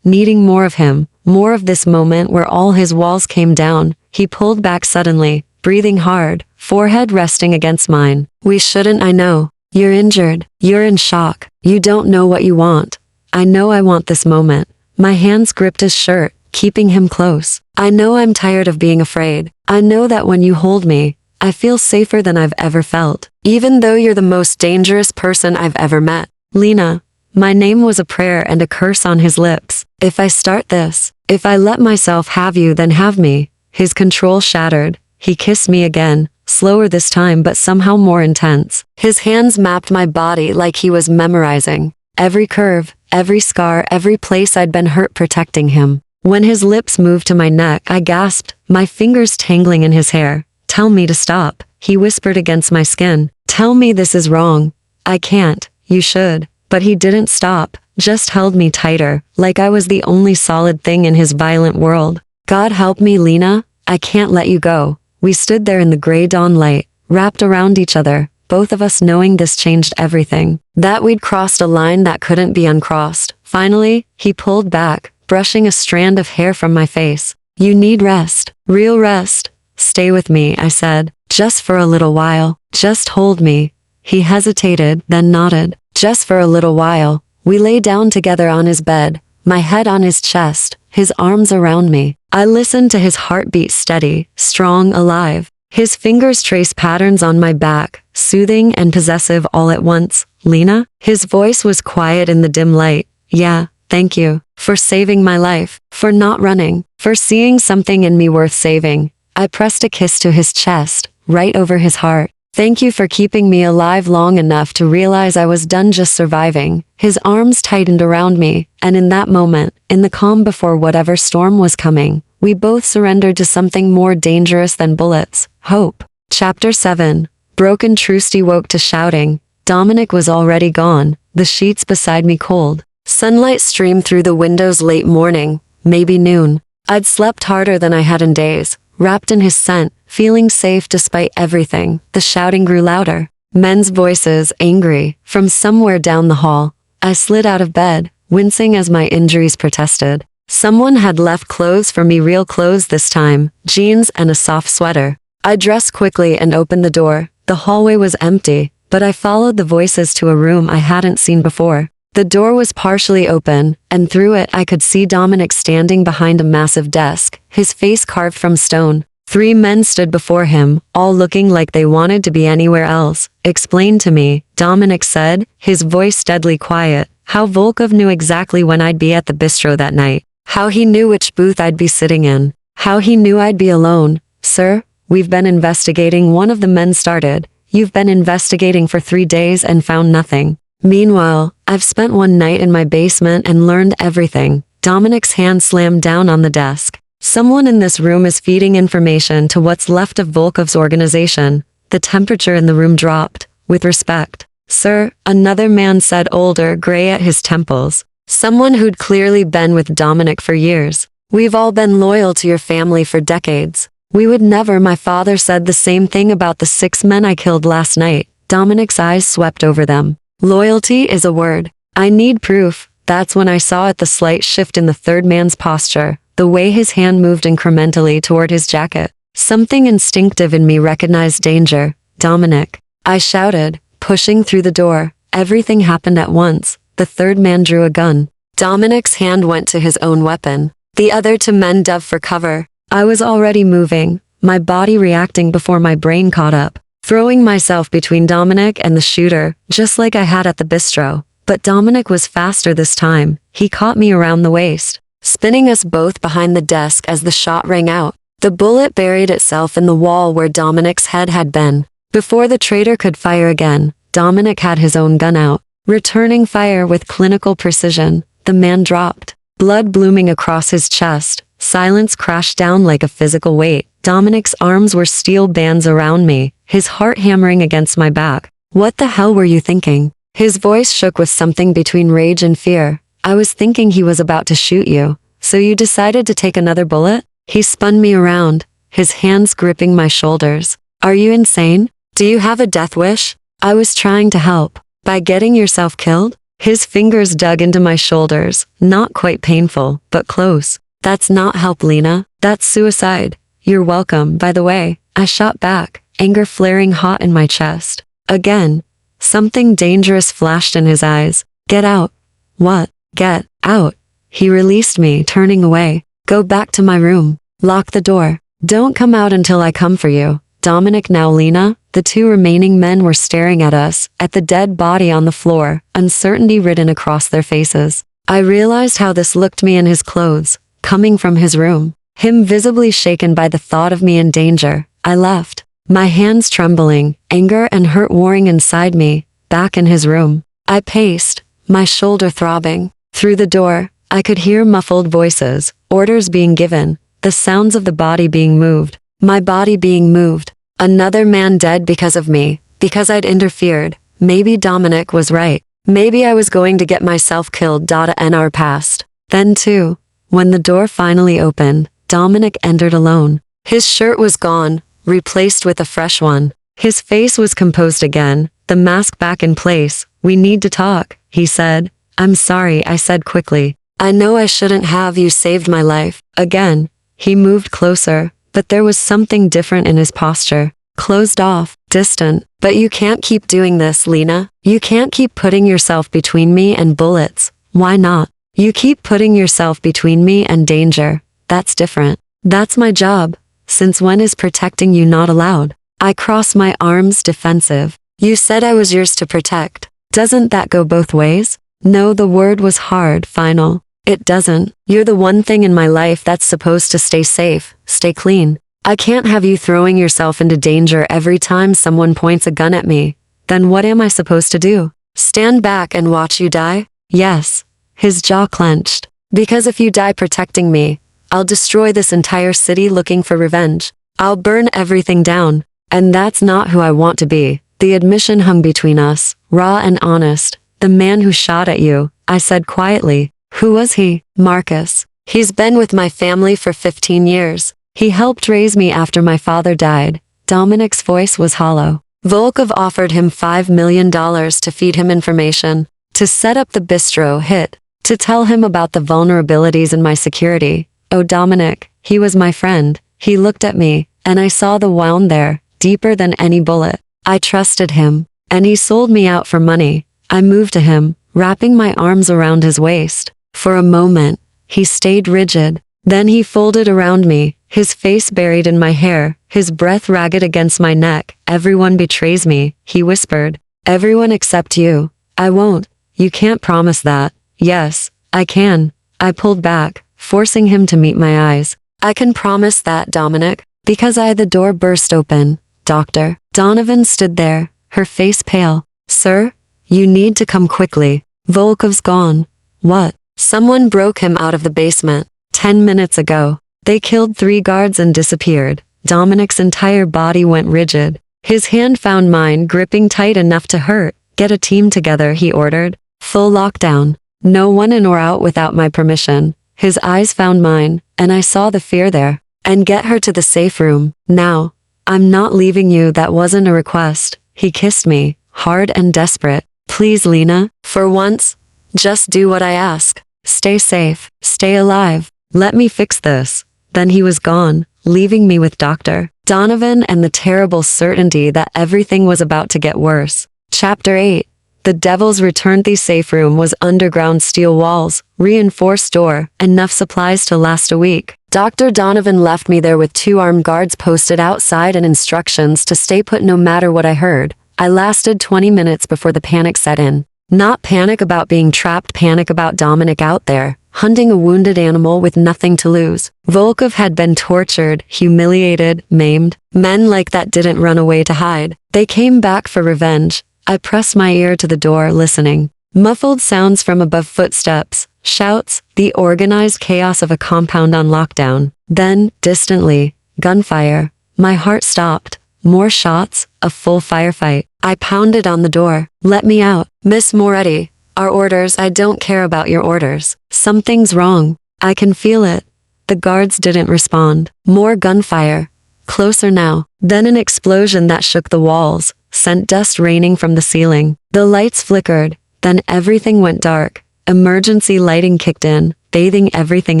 needing more of him, more of this moment where all his walls came down. He pulled back suddenly, breathing hard, forehead resting against mine. "We shouldn't, I know. You're injured. You're in shock. You don't know what you want." "I know I want this moment." My hands gripped his shirt, keeping him close. "I know I'm tired of being afraid. I know that when you hold me, I feel safer than I've ever felt. Even though you're the most dangerous person I've ever met." "Lena." My name was a prayer and a curse on his lips. "If I start this, if I let myself have you, then have me." His control shattered. He kissed me again, slower this time but somehow more intense. His hands mapped my body like he was memorizing. Every curve, every scar, every place I'd been hurt, protecting him. When his lips moved to my neck, I gasped, my fingers tangling in his hair. "Tell me to stop," he whispered against my skin. "Tell me this is wrong." "I can't, you should." But he didn't stop, just held me tighter, like I was the only solid thing in his violent world. "God help me, Lena, I can't let you go." We stood there in the gray dawn light, wrapped around each other, both of us knowing this changed everything. That we'd crossed a line that couldn't be uncrossed. Finally, he pulled back, brushing a strand of hair from my face. "You need rest. Real rest. Stay with me," I said. "Just for a little while. Just hold me." He hesitated, then nodded. Just for a little while. We lay down together on his bed, my head on his chest, his arms around me. I listened to his heartbeat, steady, strong, alive. His fingers traced patterns on my back, soothing and possessive all at once. "Lena?" His voice was quiet in the dim light. "Yeah, thank you. For saving my life. For not running. For seeing something in me worth saving." I pressed a kiss to his chest, right over his heart. "Thank you for keeping me alive long enough to realize I was done just surviving." His arms tightened around me, and in that moment, in the calm before whatever storm was coming, we both surrendered to something more dangerous than bullets: hope. Chapter 7. Broken Trusty woke to shouting. Dominic was already gone, the sheets beside me cold. Sunlight streamed through the windows late morning, maybe noon. I'd slept harder than I had in days, wrapped in his scent, feeling safe despite everything. The shouting grew louder. Men's voices, angry, from somewhere down the hall. I slid out of bed, wincing as my injuries protested. Someone had left clothes for me, real clothes this time, jeans and a soft sweater. I dressed quickly and opened the door. The hallway was empty, but I followed the voices to a room I hadn't seen before. The door was partially open, and through it I could see Dominic standing behind a massive desk, his face carved from stone. 3 men stood before him, all looking like they wanted to be anywhere else. "Explain to me," Dominic said, his voice deadly quiet, how Volkov knew exactly when I'd be at the bistro that night. How he knew which booth I'd be sitting in. How he knew I'd be alone. "Sir, we've been investigating," one of the men started. "You've been investigating for 3 days and found nothing. Meanwhile, I've spent one night in my basement and learned everything." Dominic's hand slammed down on the desk. "Someone in this room is feeding information to what's left of Volkov's organization." The temperature in the room dropped. "With respect, sir," another man said, older, gray at his temples. Someone who'd clearly been with Dominic for years. "We've all been loyal to your family for decades. We would never." My father said the same thing about the 6 men I killed last night. Dominic's eyes swept over them. "Loyalty is a word. I need proof." That's when I saw it, the slight shift in the third man's posture, the way his hand moved incrementally toward his jacket. Something instinctive in me recognized danger. "Dominic," I shouted, pushing through the door. Everything happened at once. The third man drew a gun. Dominic's hand went to his own weapon. The other 2 men dove for cover. I was already moving, my body reacting before my brain caught up, throwing myself between Dominic and the shooter, just like I had at the bistro. But Dominic was faster this time. He caught me around the waist, spinning us both behind the desk as the shot rang out. The bullet buried itself in the wall where Dominic's head had been. Before the traitor could fire again, Dominic had his own gun out, returning fire with clinical precision. The man dropped, blood blooming across his chest. Silence crashed down like a physical weight. Dominic's arms were steel bands around me, his heart hammering against my back. "What the hell were you thinking?" His voice shook with something between rage and fear. "I was thinking he was about to shoot you. So you decided to take another bullet?" He spun me around, his hands gripping my shoulders. "Are you insane? Do you have a death wish?" I was trying to help. "By getting yourself killed?" His fingers dug into my shoulders, not quite painful, but close. "That's not help, Lena. That's suicide." "You're welcome, by the way," I shot back, anger flaring hot in my chest. Again, something dangerous flashed in his eyes. "Get out." "What? Get out?" He released me, turning away. "Go back to my room. Lock the door. Don't come out until I come for you." Dominic, now Lena. The 2 remaining men were staring at us, at the dead body on the floor, uncertainty written across their faces. I realized how this looked, me in his clothes, coming from his room, him visibly shaken by the thought of me in danger. I left. my hands trembling, anger and hurt warring inside me. Back in his room, I paced, my shoulder throbbing. Through the door, I could hear muffled voices, orders being given, the sounds of the body being moved, my body being moved. Another man dead because of me, because I'd interfered. Maybe Dominic was right. Maybe I was going to get myself killed. An hour passed. Then too, when the door finally opened, Dominic entered alone. His shirt was gone, replaced with a fresh one. His face was composed again, the mask back in place. "We need to talk," he said. "I'm sorry," I said quickly. "I know I shouldn't have. You saved my life." Again, he moved closer, but there was something different in his posture. Closed off, distant. "But you can't keep doing this, Lena. You can't keep putting yourself between me and bullets." "Why not? You keep putting yourself between me and danger. That's different." "That's my job. Since when is protecting you not allowed?" I crossed my arms, defensive. "You said I was yours to protect. Doesn't that go both ways?" No, the word was hard, final. "It doesn't. You're the one thing in my life that's supposed to stay safe, stay clean. I can't have you throwing yourself into danger every time someone points a gun at me. Then what am I supposed to do? Stand back and watch you die?" "Yes." His jaw clenched. "Because if you die protecting me, I'll destroy this entire city looking for revenge. I'll burn everything down. And that's not who I want to be." The admission hung between us, raw and honest. "The man who shot at you," I said quietly. "Who was he?" "Marcus. He's been with my family for 15 years. He helped raise me after my father died." Dominic's voice was hollow. "Volkov offered him $5 million to feed him information, to set up the bistro hit, to tell him about the vulnerabilities in my security. Oh, Dominic, he was my friend." He looked at me, and I saw the wound there, deeper than any bullet. I trusted him, and he sold me out for money. I moved to him, wrapping my arms around his waist. For a moment, he stayed rigid. Then he folded around me, his face buried in my hair, his breath ragged against my neck. "Everyone betrays me," he whispered. "Everyone except you." "I won't." "You can't promise that." "Yes, I can." I pulled back, forcing him to meet my eyes. "I can promise that, Dominic." Because the door burst open. "Doctor." Donovan stood there, her face pale. "Sir, you need to come quickly. Volkov's gone." "What?" "Someone broke him out of the basement 10 minutes ago. They killed 3 guards and disappeared." Dominic's entire body went rigid. His hand found mine, gripping tight enough to hurt. "Get a team together," he ordered. "Full lockdown. No one in or out without my permission." His eyes found mine, and I saw the fear there. "And get her to the safe room, now. I'm not leaving you." That wasn't a request. He kissed me, hard and desperate. "Please, Lena, for once, just do what I ask. Stay safe, stay alive. Let me fix this." Then he was gone, leaving me with Dr. Donovan and the terrible certainty that everything was about to get worse. Chapter 8. The Devil's Return. The safe room was underground, steel walls, reinforced door, enough supplies to last a week. Dr. Donovan left me there with 2 armed guards posted outside and instructions to stay put no matter what I heard. I lasted 20 minutes before the panic set in. Not panic about being trapped, panic about Dominic out there, hunting a wounded animal with nothing to lose. Volkov had been tortured, humiliated, maimed. Men like that didn't run away to hide. They came back for revenge. I pressed my ear to the door, listening. Muffled sounds from above, footsteps, shouts, the organized chaos of a compound on lockdown. Then, distantly, gunfire. My heart stopped. More shots, a full firefight. I pounded on the door. "Let me out." "Miss Moretti, our orders." "I don't care about your orders." "Something's wrong. I can feel it." The guards didn't respond. More gunfire. Closer now. Then an explosion that shook the walls, sent dust raining from the ceiling. The lights flickered. Then everything went dark. Emergency lighting kicked in, bathing everything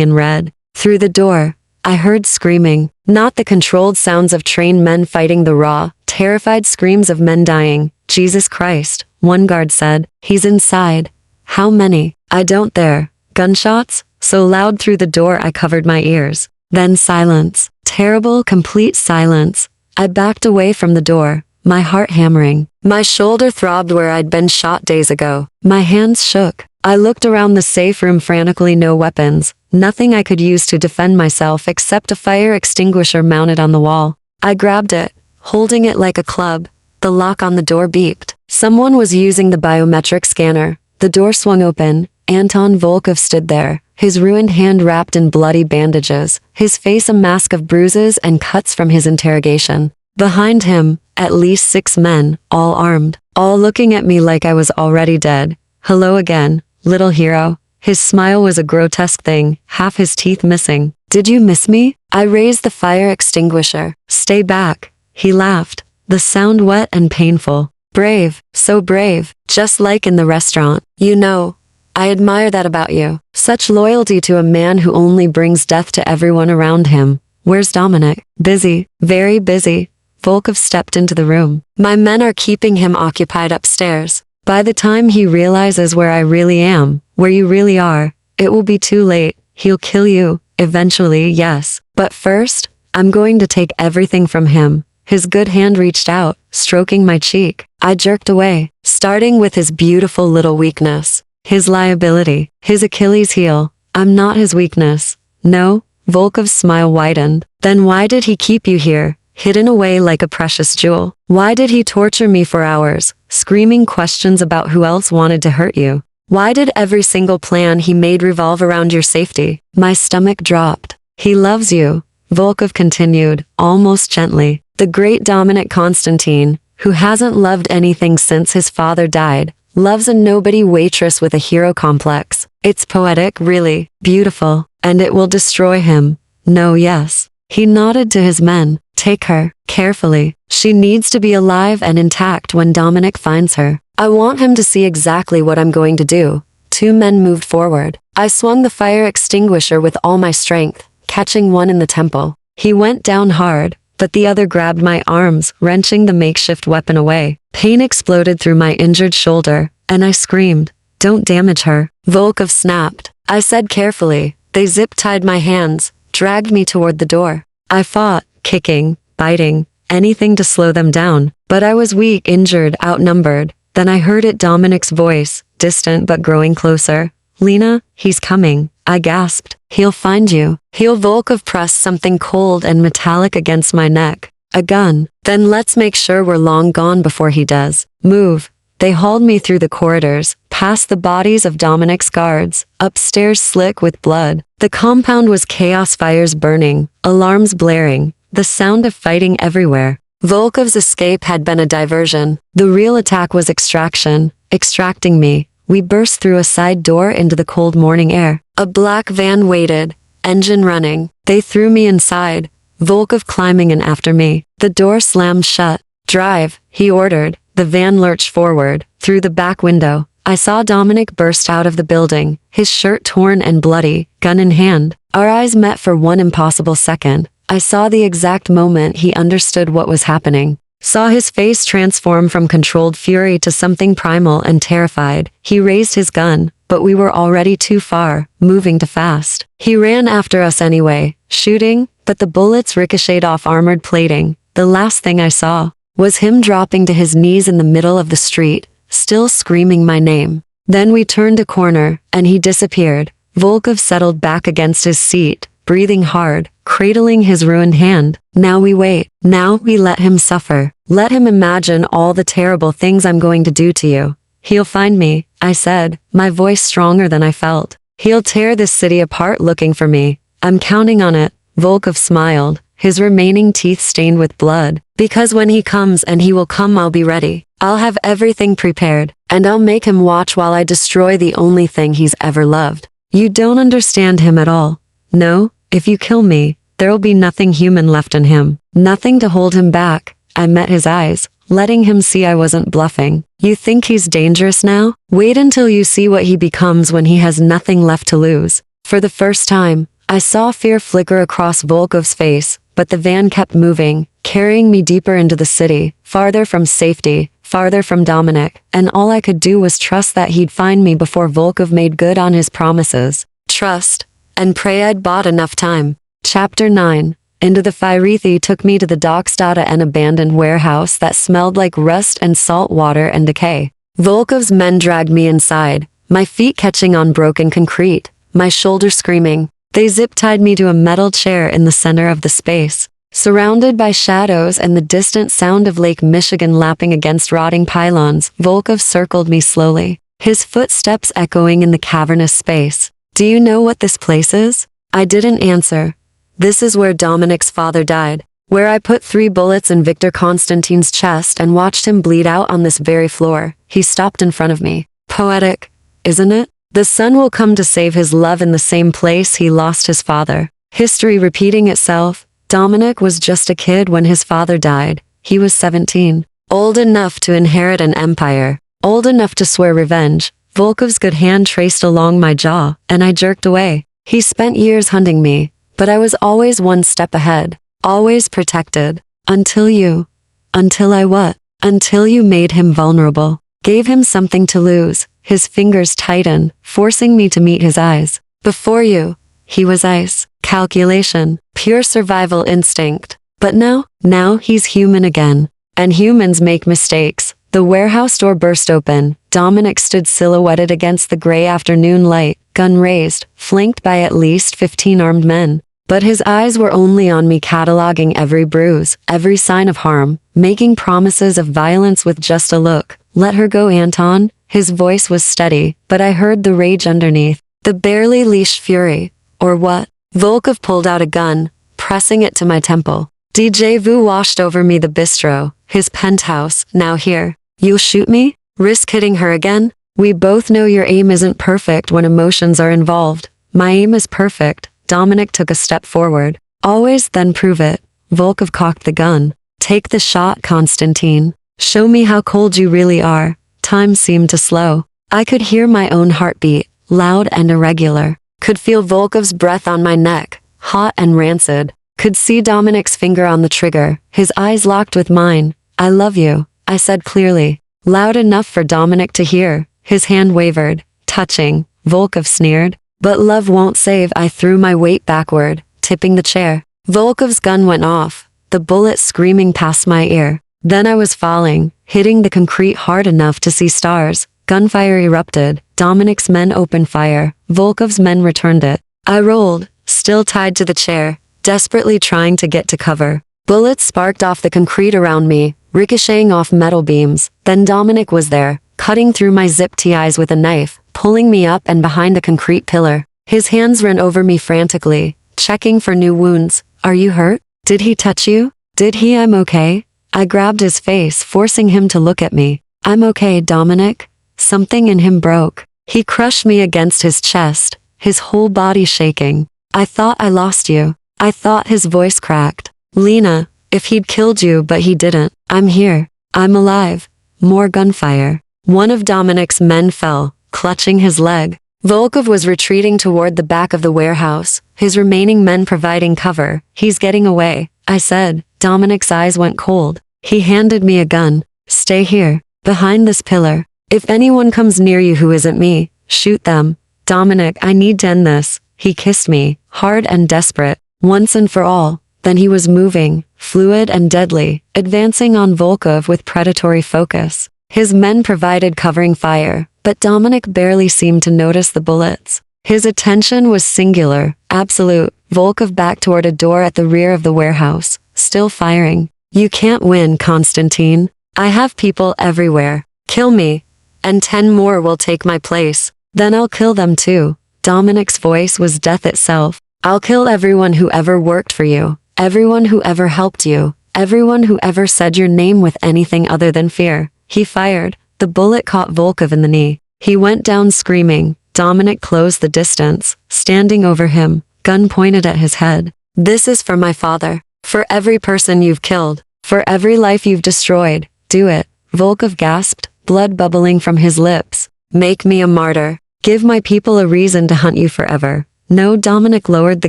in red. Through the door, I heard screaming. Not the controlled sounds of trained men fighting, the raw, terrified screams of men dying. "Jesus Christ," one guard said. "He's inside." "How many?" "I don't there." Gunshots? So loud through the door I covered my ears. Then silence. Terrible, complete silence. I backed away from the door, my heart hammering. My shoulder throbbed where I'd been shot days ago. My hands shook. I looked around the safe room frantically. No weapons. Nothing I could use to defend myself except a fire extinguisher mounted on the wall. I grabbed it, holding it like a club. The lock on the door beeped. Someone was using the biometric scanner. The door swung open. Anton Volkov stood there, his ruined hand wrapped in bloody bandages, his face a mask of bruises and cuts from his interrogation. Behind him, at least 6 men, all armed, all looking at me like I was already dead. Hello again, little hero. His smile was a grotesque thing, half his teeth missing. Did you miss me? I raised the fire extinguisher. Stay back. He laughed, the sound wet and painful. Brave, so brave, just like in the restaurant. You know, I admire that about you. Such loyalty to a man who only brings death to everyone around him. Where's Dominic? Busy, very busy. Volkov stepped into the room. My men are keeping him occupied upstairs. By the time he realizes where I really am, where you really are, it will be too late. He'll kill you, eventually, yes. But first, I'm going to take everything from him. His good hand reached out, stroking my cheek. I jerked away, starting with his beautiful little weakness. His liability, his Achilles heel. I'm not his weakness. No, Volkov's smile widened. Then why did he keep you here, hidden away like a precious jewel? Why did he torture me for hours, screaming questions about who else wanted to hurt you? Why did every single plan he made revolve around your safety? My stomach dropped. He loves you, Volkov continued, almost gently. The great Dominic Constantine, who hasn't loved anything since his father died, loves a nobody waitress with a hero complex. It's poetic, really, beautiful, and it will destroy him. No, yes. He nodded to his men. Take her, carefully. She needs to be alive and intact when Dominic finds her. I want him to see exactly what I'm going to do. 2 men moved forward. I swung the fire extinguisher with all my strength, catching one in the temple. He went down hard, but the other grabbed my arms, wrenching the makeshift weapon away. Pain exploded through my injured shoulder, and I screamed, "Don't damage her." Volkov snapped. I said carefully. They zip-tied my hands, dragged me toward the door. I fought, kicking, biting, anything to slow them down. But I was weak, injured, outnumbered. Then I heard it, Dominic's voice, distant but growing closer. "Lena, he's coming," I gasped. "He'll find you." Volkov pressed something cold and metallic against my neck. A gun. Then let's make sure we're long gone before he does. Move. They hauled me through the corridors, past the bodies of Dominic's guards, upstairs slick with blood. The compound was chaos, fires burning, alarms blaring, the sound of fighting everywhere. Volkov's escape had been a diversion. The real attack was extraction, extracting me. We burst through a side door into the cold morning air. A black van waited, engine running. They threw me inside, Volkov climbing in after me. The door slammed shut. Drive, he ordered. The van lurched forward, through the back window. I saw Dominic burst out of the building, his shirt torn and bloody, gun in hand. Our eyes met for one impossible second. I saw the exact moment he understood what was happening. Saw his face transform from controlled fury to something primal and terrified. He raised his gun, but we were already too far, moving too fast. He ran after us anyway, shooting, but the bullets ricocheted off armored plating. The last thing I saw was him dropping to his knees in the middle of the street, still screaming my name. Then we turned a corner, and he disappeared. Volkov settled back against his seat, breathing hard, cradling his ruined hand. Now we wait. Now we let him suffer. Let him imagine all the terrible things I'm going to do to you. He'll find me, I said, my voice stronger than I felt. He'll tear this city apart looking for me. I'm counting on it. Volkov smiled, his remaining teeth stained with blood. Because when he comes, and he will come, I'll be ready. I'll have everything prepared, and I'll make him watch while I destroy the only thing he's ever loved. You don't understand him at all. No, if you kill me, there'll be nothing human left in him. Nothing to hold him back. I met his eyes, letting him see I wasn't bluffing. You think he's dangerous now? Wait until you see what he becomes when he has nothing left to lose. For the first time, I saw fear flicker across Volkov's face, but the van kept moving, carrying me deeper into the city, farther from safety, farther from Dominic, and all I could do was trust that he'd find me before Volkov made good on his promises. Trust, and pray I'd bought enough time. Chapter 9. Into the Firethi took me to the docks. An abandoned warehouse that smelled like rust and salt water and decay. Volkov's men dragged me inside, my feet catching on broken concrete, my shoulder screaming. They zip-tied me to a metal chair in the center of the space. Surrounded by shadows and the distant sound of Lake Michigan lapping against rotting pylons, Volkov circled me slowly, his footsteps echoing in the cavernous space. Do you know what this place is? I didn't answer. This is where Dominic's father died, where I put 3 bullets in Victor Constantine's chest and watched him bleed out on this very floor. He stopped in front of me. Poetic, isn't it? The son will come to save his love in the same place he lost his father. History repeating itself. Dominic was just a kid when his father died. He was 17. Old enough to inherit an empire. Old enough to swear revenge. Volkov's good hand traced along my jaw, and I jerked away. He spent years hunting me, but I was always one step ahead. Always protected. Until you. Until I what? Until you made him vulnerable. Gave him something to lose. His fingers tightened, forcing me to meet his eyes. Before you, he was ice. Calculation. Pure survival instinct. But now he's human again. And humans make mistakes. The warehouse door burst open. Dominic stood silhouetted against the gray afternoon light, gun raised, flanked by at least 15 armed men. But his eyes were only on me, cataloging every bruise, every sign of harm, making promises of violence with just a look. Let her go, Anton. His voice was steady, but I heard the rage underneath. The barely leashed fury. Or what? Volkov pulled out a gun, pressing it to my temple. DJ Vu washed over me, the bistro, his penthouse, now here. You'll shoot me? Risk hitting her again? We both know your aim isn't perfect when emotions are involved. My aim is perfect. Dominic took a step forward. Always, then prove it. Volkov cocked the gun. Take the shot, Constantine. Show me how cold you really are. Time seemed to slow. I could hear my own heartbeat, loud and irregular. Could feel Volkov's breath on my neck, hot and rancid. Could see Dominic's finger on the trigger, his eyes locked with mine. I love you, I said clearly, loud enough for Dominic to hear. His hand wavered, touching. Volkov sneered. But love won't save. I threw my weight backward, tipping the chair. Volkov's gun went off, the bullet screaming past my ear. Then I was falling, hitting the concrete hard enough to see stars. Gunfire erupted. Dominic's men opened fire. Volkov's men returned it. I rolled, still tied to the chair, desperately trying to get to cover. Bullets sparked off the concrete around me, ricocheting off metal beams. Then Dominic was there, cutting through my zip ties with a knife, pulling me up and behind a concrete pillar. His hands ran over me frantically, checking for new wounds. Are you hurt? Did he touch you? Did he? I'm okay. I grabbed his face, forcing him to look at me. I'm okay, Dominic. Something in him broke. He crushed me against his chest, his whole body shaking. I thought I lost you. I thought. His voice cracked. Lena, if he'd killed you, but he didn't. I'm here. I'm alive. More gunfire. One of Dominic's men fell, clutching his leg. Volkov was retreating toward the back of the warehouse, his remaining men providing cover. He's getting away, I said. Dominic's eyes went cold. He handed me a gun. Stay here, behind this pillar. If anyone comes near you who isn't me, shoot them. Dominic, I need to end this. He kissed me, hard and desperate, once and for all. Then he was moving, fluid and deadly, advancing on Volkov with predatory focus. His men provided covering fire, but Dominic barely seemed to notice the bullets. His attention was singular, absolute. Volkov backed toward a door at the rear of the warehouse, still firing. You can't win, Constantine. I have people everywhere. Kill me, and 10 more will take my place. Then I'll kill them too. Dominic's voice was death itself. I'll kill everyone who ever worked for you, everyone who ever helped you, everyone who ever said your name with anything other than fear. He fired. The bullet caught Volkov in the knee. He went down screaming. Dominic closed the distance, standing over him, gun pointed at his head. This is for my father. For every person you've killed. For every life you've destroyed. Do it. Volkov gasped, blood bubbling from his lips. Make me a martyr. Give my people a reason to hunt you forever. No, Dominic lowered the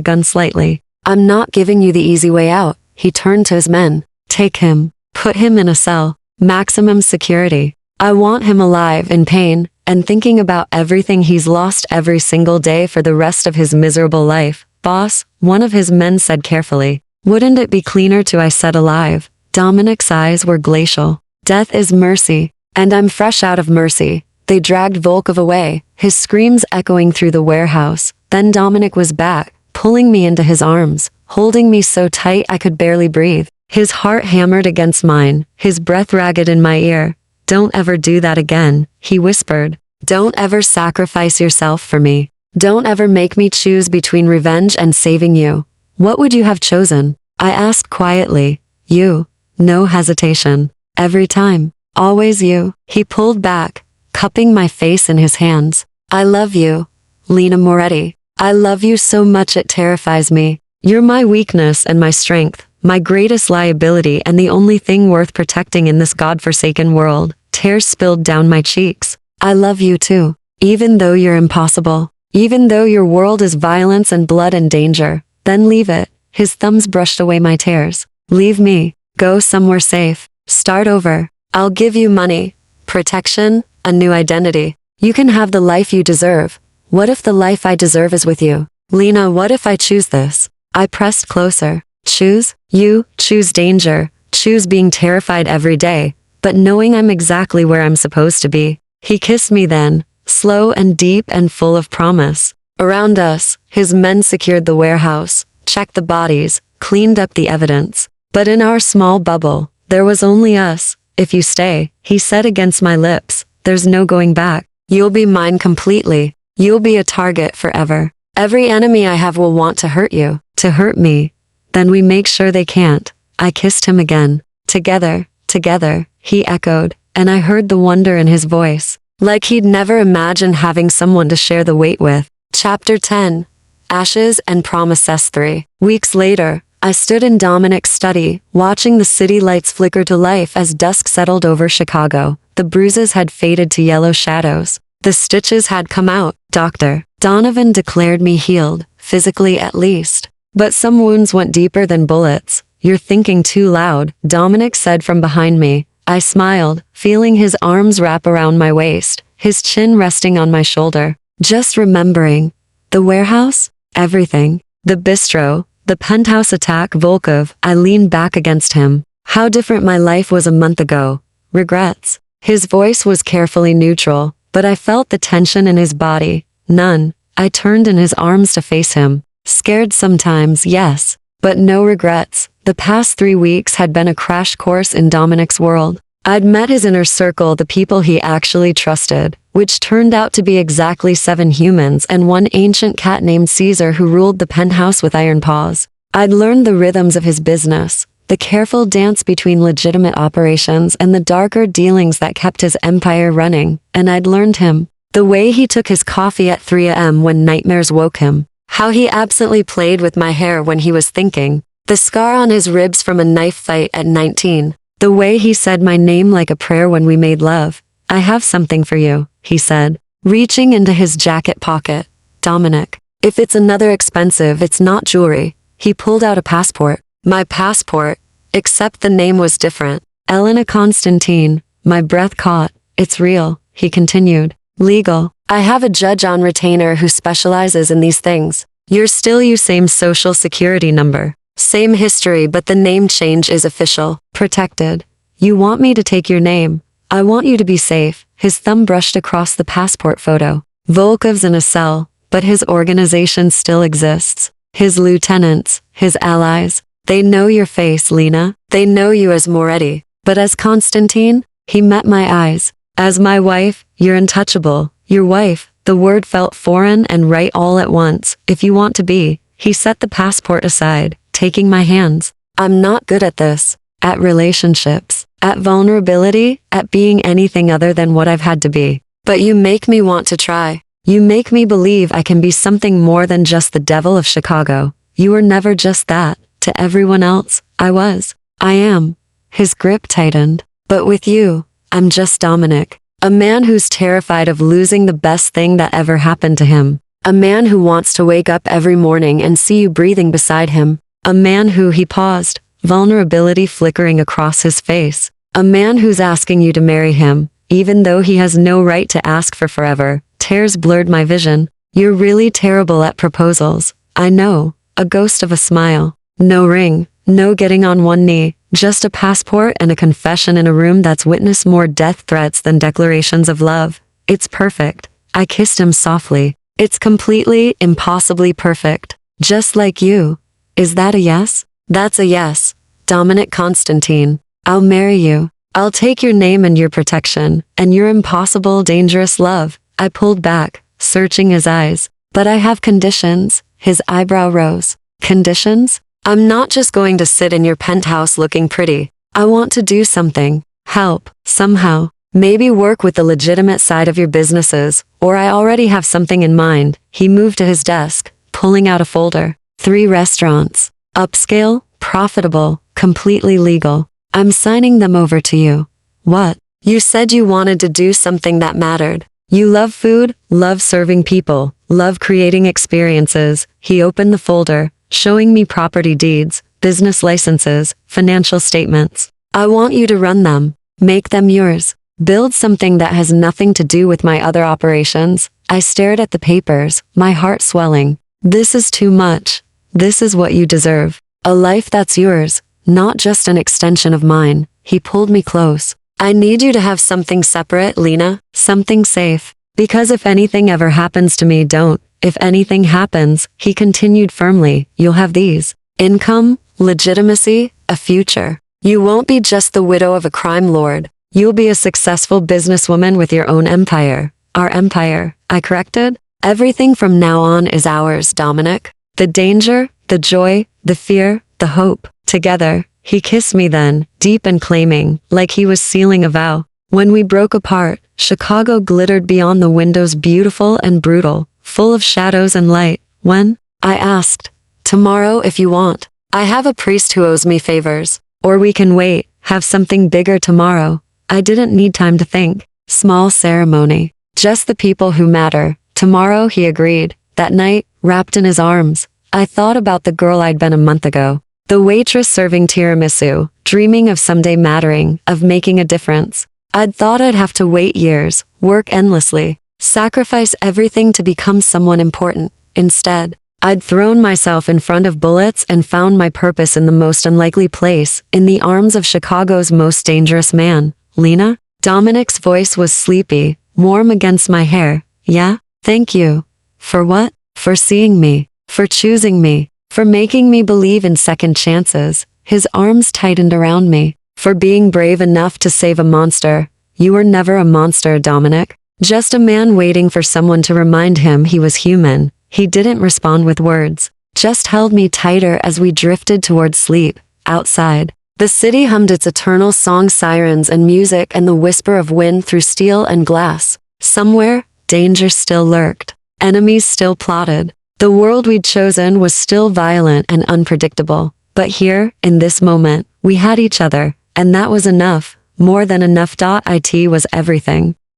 gun slightly. I'm not giving you the easy way out. He turned to his men. Take him. Put him in a cell. Maximum security. I want him alive, in pain, and thinking about everything he's lost every single day for the rest of his miserable life. Boss, one of his men said carefully. Wouldn't it be cleaner to I said alive? Dominic's eyes were glacial. Death is mercy, and I'm fresh out of mercy. They dragged Volkov away, his screams echoing through the warehouse. Then Dominic was back, pulling me into his arms, holding me so tight I could barely breathe. His heart hammered against mine, his breath ragged in my ear. "Don't ever do that again," he whispered. "Don't ever sacrifice yourself for me. Don't ever make me choose between revenge and saving you." "What would you have chosen?" I asked quietly. "You." No hesitation. "Every time. Always you." He pulled back, cupping my face in his hands. "I love you, Lena Moretti. I love you so much it terrifies me. You're my weakness and my strength, my greatest liability and the only thing worth protecting in this godforsaken world." Tears spilled down my cheeks. "I love you too. Even though you're impossible. Even though your world is violence and blood and danger. Then leave it." His thumbs brushed away my tears. "Leave me. Go somewhere safe. Start over. I'll give you money, protection, a new identity. You can have the life you deserve. What if the life I deserve is with you? Lena, what if I choose this?" I pressed closer. "Choose? You choose danger. Choose being terrified every day, but knowing I'm exactly where I'm supposed to be." He kissed me then, slow and deep and full of promise. Around us, his men secured the warehouse, checked the bodies, cleaned up the evidence. But in our small bubble, there was only us. "If you stay," he said against my lips, "there's no going back. You'll be mine completely. You'll be a target forever. Every enemy I have will want to hurt you, to hurt me. Then we make sure they can't." I kissed him again. "Together, together," he echoed, and I heard the wonder in his voice, like he'd never imagined having someone to share the weight with. Chapter 10. Ashes and Promises 3. Weeks later, I stood in Dominic's study, watching the city lights flicker to life as dusk settled over Chicago. The bruises had faded to yellow shadows. The stitches had come out. "Dr. Donovan declared me healed, physically at least. But some wounds went deeper than bullets." "You're thinking too loud," Dominic said from behind me. I smiled, feeling his arms wrap around my waist, his chin resting on my shoulder. Just remembering. The warehouse? Everything. The bistro. The penthouse attack. Volkov. I leaned back against him. How different my life was a month ago. Regrets. His voice was carefully neutral, but I felt the tension in his body. None. I turned in his arms to face him. Scared sometimes, yes, but no regrets. The past 3 weeks had been a crash course in Dominic's world. I'd met his inner circle, the people he actually trusted, which turned out to be exactly 7 humans and one ancient cat named Caesar who ruled the penthouse with iron paws. I'd learned the rhythms of his business, the careful dance between legitimate operations and the darker dealings that kept his empire running, and I'd learned him. The way he took his coffee at 3 a.m. when nightmares woke him. How he absently played with my hair when he was thinking. The scar on his ribs from a knife fight at 19. The way he said my name like a prayer when we made love. "I have something for you," he said, reaching into his jacket pocket. "Dominic, if it's another expensive, it's not jewelry." He pulled out a passport. My passport, except the name was different. Elena Constantine. My breath caught. "It's real," he continued. "Legal. I have a judge on retainer who specializes in these things. You're still you, same social security number. Same history, but the name change is official. Protected. You want me to take your name. I want you to be safe." His thumb brushed across the passport photo. Volkov's in a cell, but his organization still exists. His lieutenants, his allies, they know your face, Lena. They know you as Moretti. But as Constantine, he met my eyes. As my wife, you're untouchable. Your wife. The word felt foreign and right all at once. "If you want to be." He set the passport aside, taking my hands. "I'm not good at this. At relationships. At vulnerability. At being anything other than what I've had to be. But you make me want to try. You make me believe I can be something more than just the devil of Chicago. You were never just that. To everyone else, I was. I am." His grip tightened. "But with you, I'm just Dominic. A man who's terrified of losing the best thing that ever happened to him. A man who wants to wake up every morning and see you breathing beside him. A man who," he paused, vulnerability flickering across his face. "A man who's asking you to marry him, even though he has no right to ask for forever." Tears blurred my vision. "You're really terrible at proposals." "I know." A ghost of a smile. "No ring, no getting on one knee, just a passport and a confession in a room that's witnessed more death threats than declarations of love. It's perfect." I kissed him softly. "It's completely, impossibly perfect. Just like you." Is that a yes? That's a yes. Dominic Constantine. I'll marry you. I'll take your name and your protection, and your impossible, dangerous love. I pulled back, searching his eyes. But I have conditions. His eyebrow rose. Conditions? I'm not just going to sit in your penthouse looking pretty. I want to do something. Help, somehow. Maybe work with the legitimate side of your businesses, or I already have something in mind. He moved to his desk, pulling out a folder. 3 restaurants. Upscale, profitable, completely legal. I'm signing them over to you. What? You said you wanted to do something that mattered. You love food, love serving people, love creating experiences. He opened the folder, showing me property deeds, business licenses, financial statements. I want you to run them. Make them yours. Build something that has nothing to do with my other operations. I stared at the papers, my heart swelling. This is too much. This is what you deserve. A life that's yours, not just an extension of mine. He pulled me close. I need you to have something separate, Lena, something safe. Because if anything ever happens to me, don't. If anything happens, he continued firmly, you'll have these. Income, legitimacy, a future. You won't be just the widow of a crime lord. You'll be a successful businesswoman with your own empire. Our empire, I corrected? Everything from now on is ours, Dominic. The danger, the joy, the fear, the hope. Together. He kissed me then, deep and claiming, like he was sealing a vow. When we broke apart, Chicago glittered beyond the windows, beautiful and brutal, full of shadows and light. When? I asked. Tomorrow if you want. I have a priest who owes me favors. Or we can wait, have something bigger tomorrow. I didn't need time to think. Small ceremony. Just the people who matter. Tomorrow, he agreed. That night, wrapped in his arms, I thought about the girl I'd been a month ago. The waitress serving tiramisu, dreaming of someday mattering, of making a difference. I'd thought I'd have to wait years, work endlessly, sacrifice everything to become someone important. Instead, I'd thrown myself in front of bullets and found my purpose in the most unlikely place, in the arms of Chicago's most dangerous man. Lena? Dominic's voice was sleepy, warm against my hair. Yeah? Thank you. For what? For seeing me. For choosing me. For making me believe in second chances. His arms tightened around me. For being brave enough to save a monster. You were never a monster, Dominic. Just a man waiting for someone to remind him he was human. He didn't respond with words. Just held me tighter as we drifted toward sleep. Outside, the city hummed its eternal song, sirens and music, and the whisper of wind through steel and glass. Somewhere, danger still lurked. Enemies still plotted. The world we'd chosen was still violent and unpredictable. But here, in this moment, we had each other, and that was enough. More than enough. It was everything.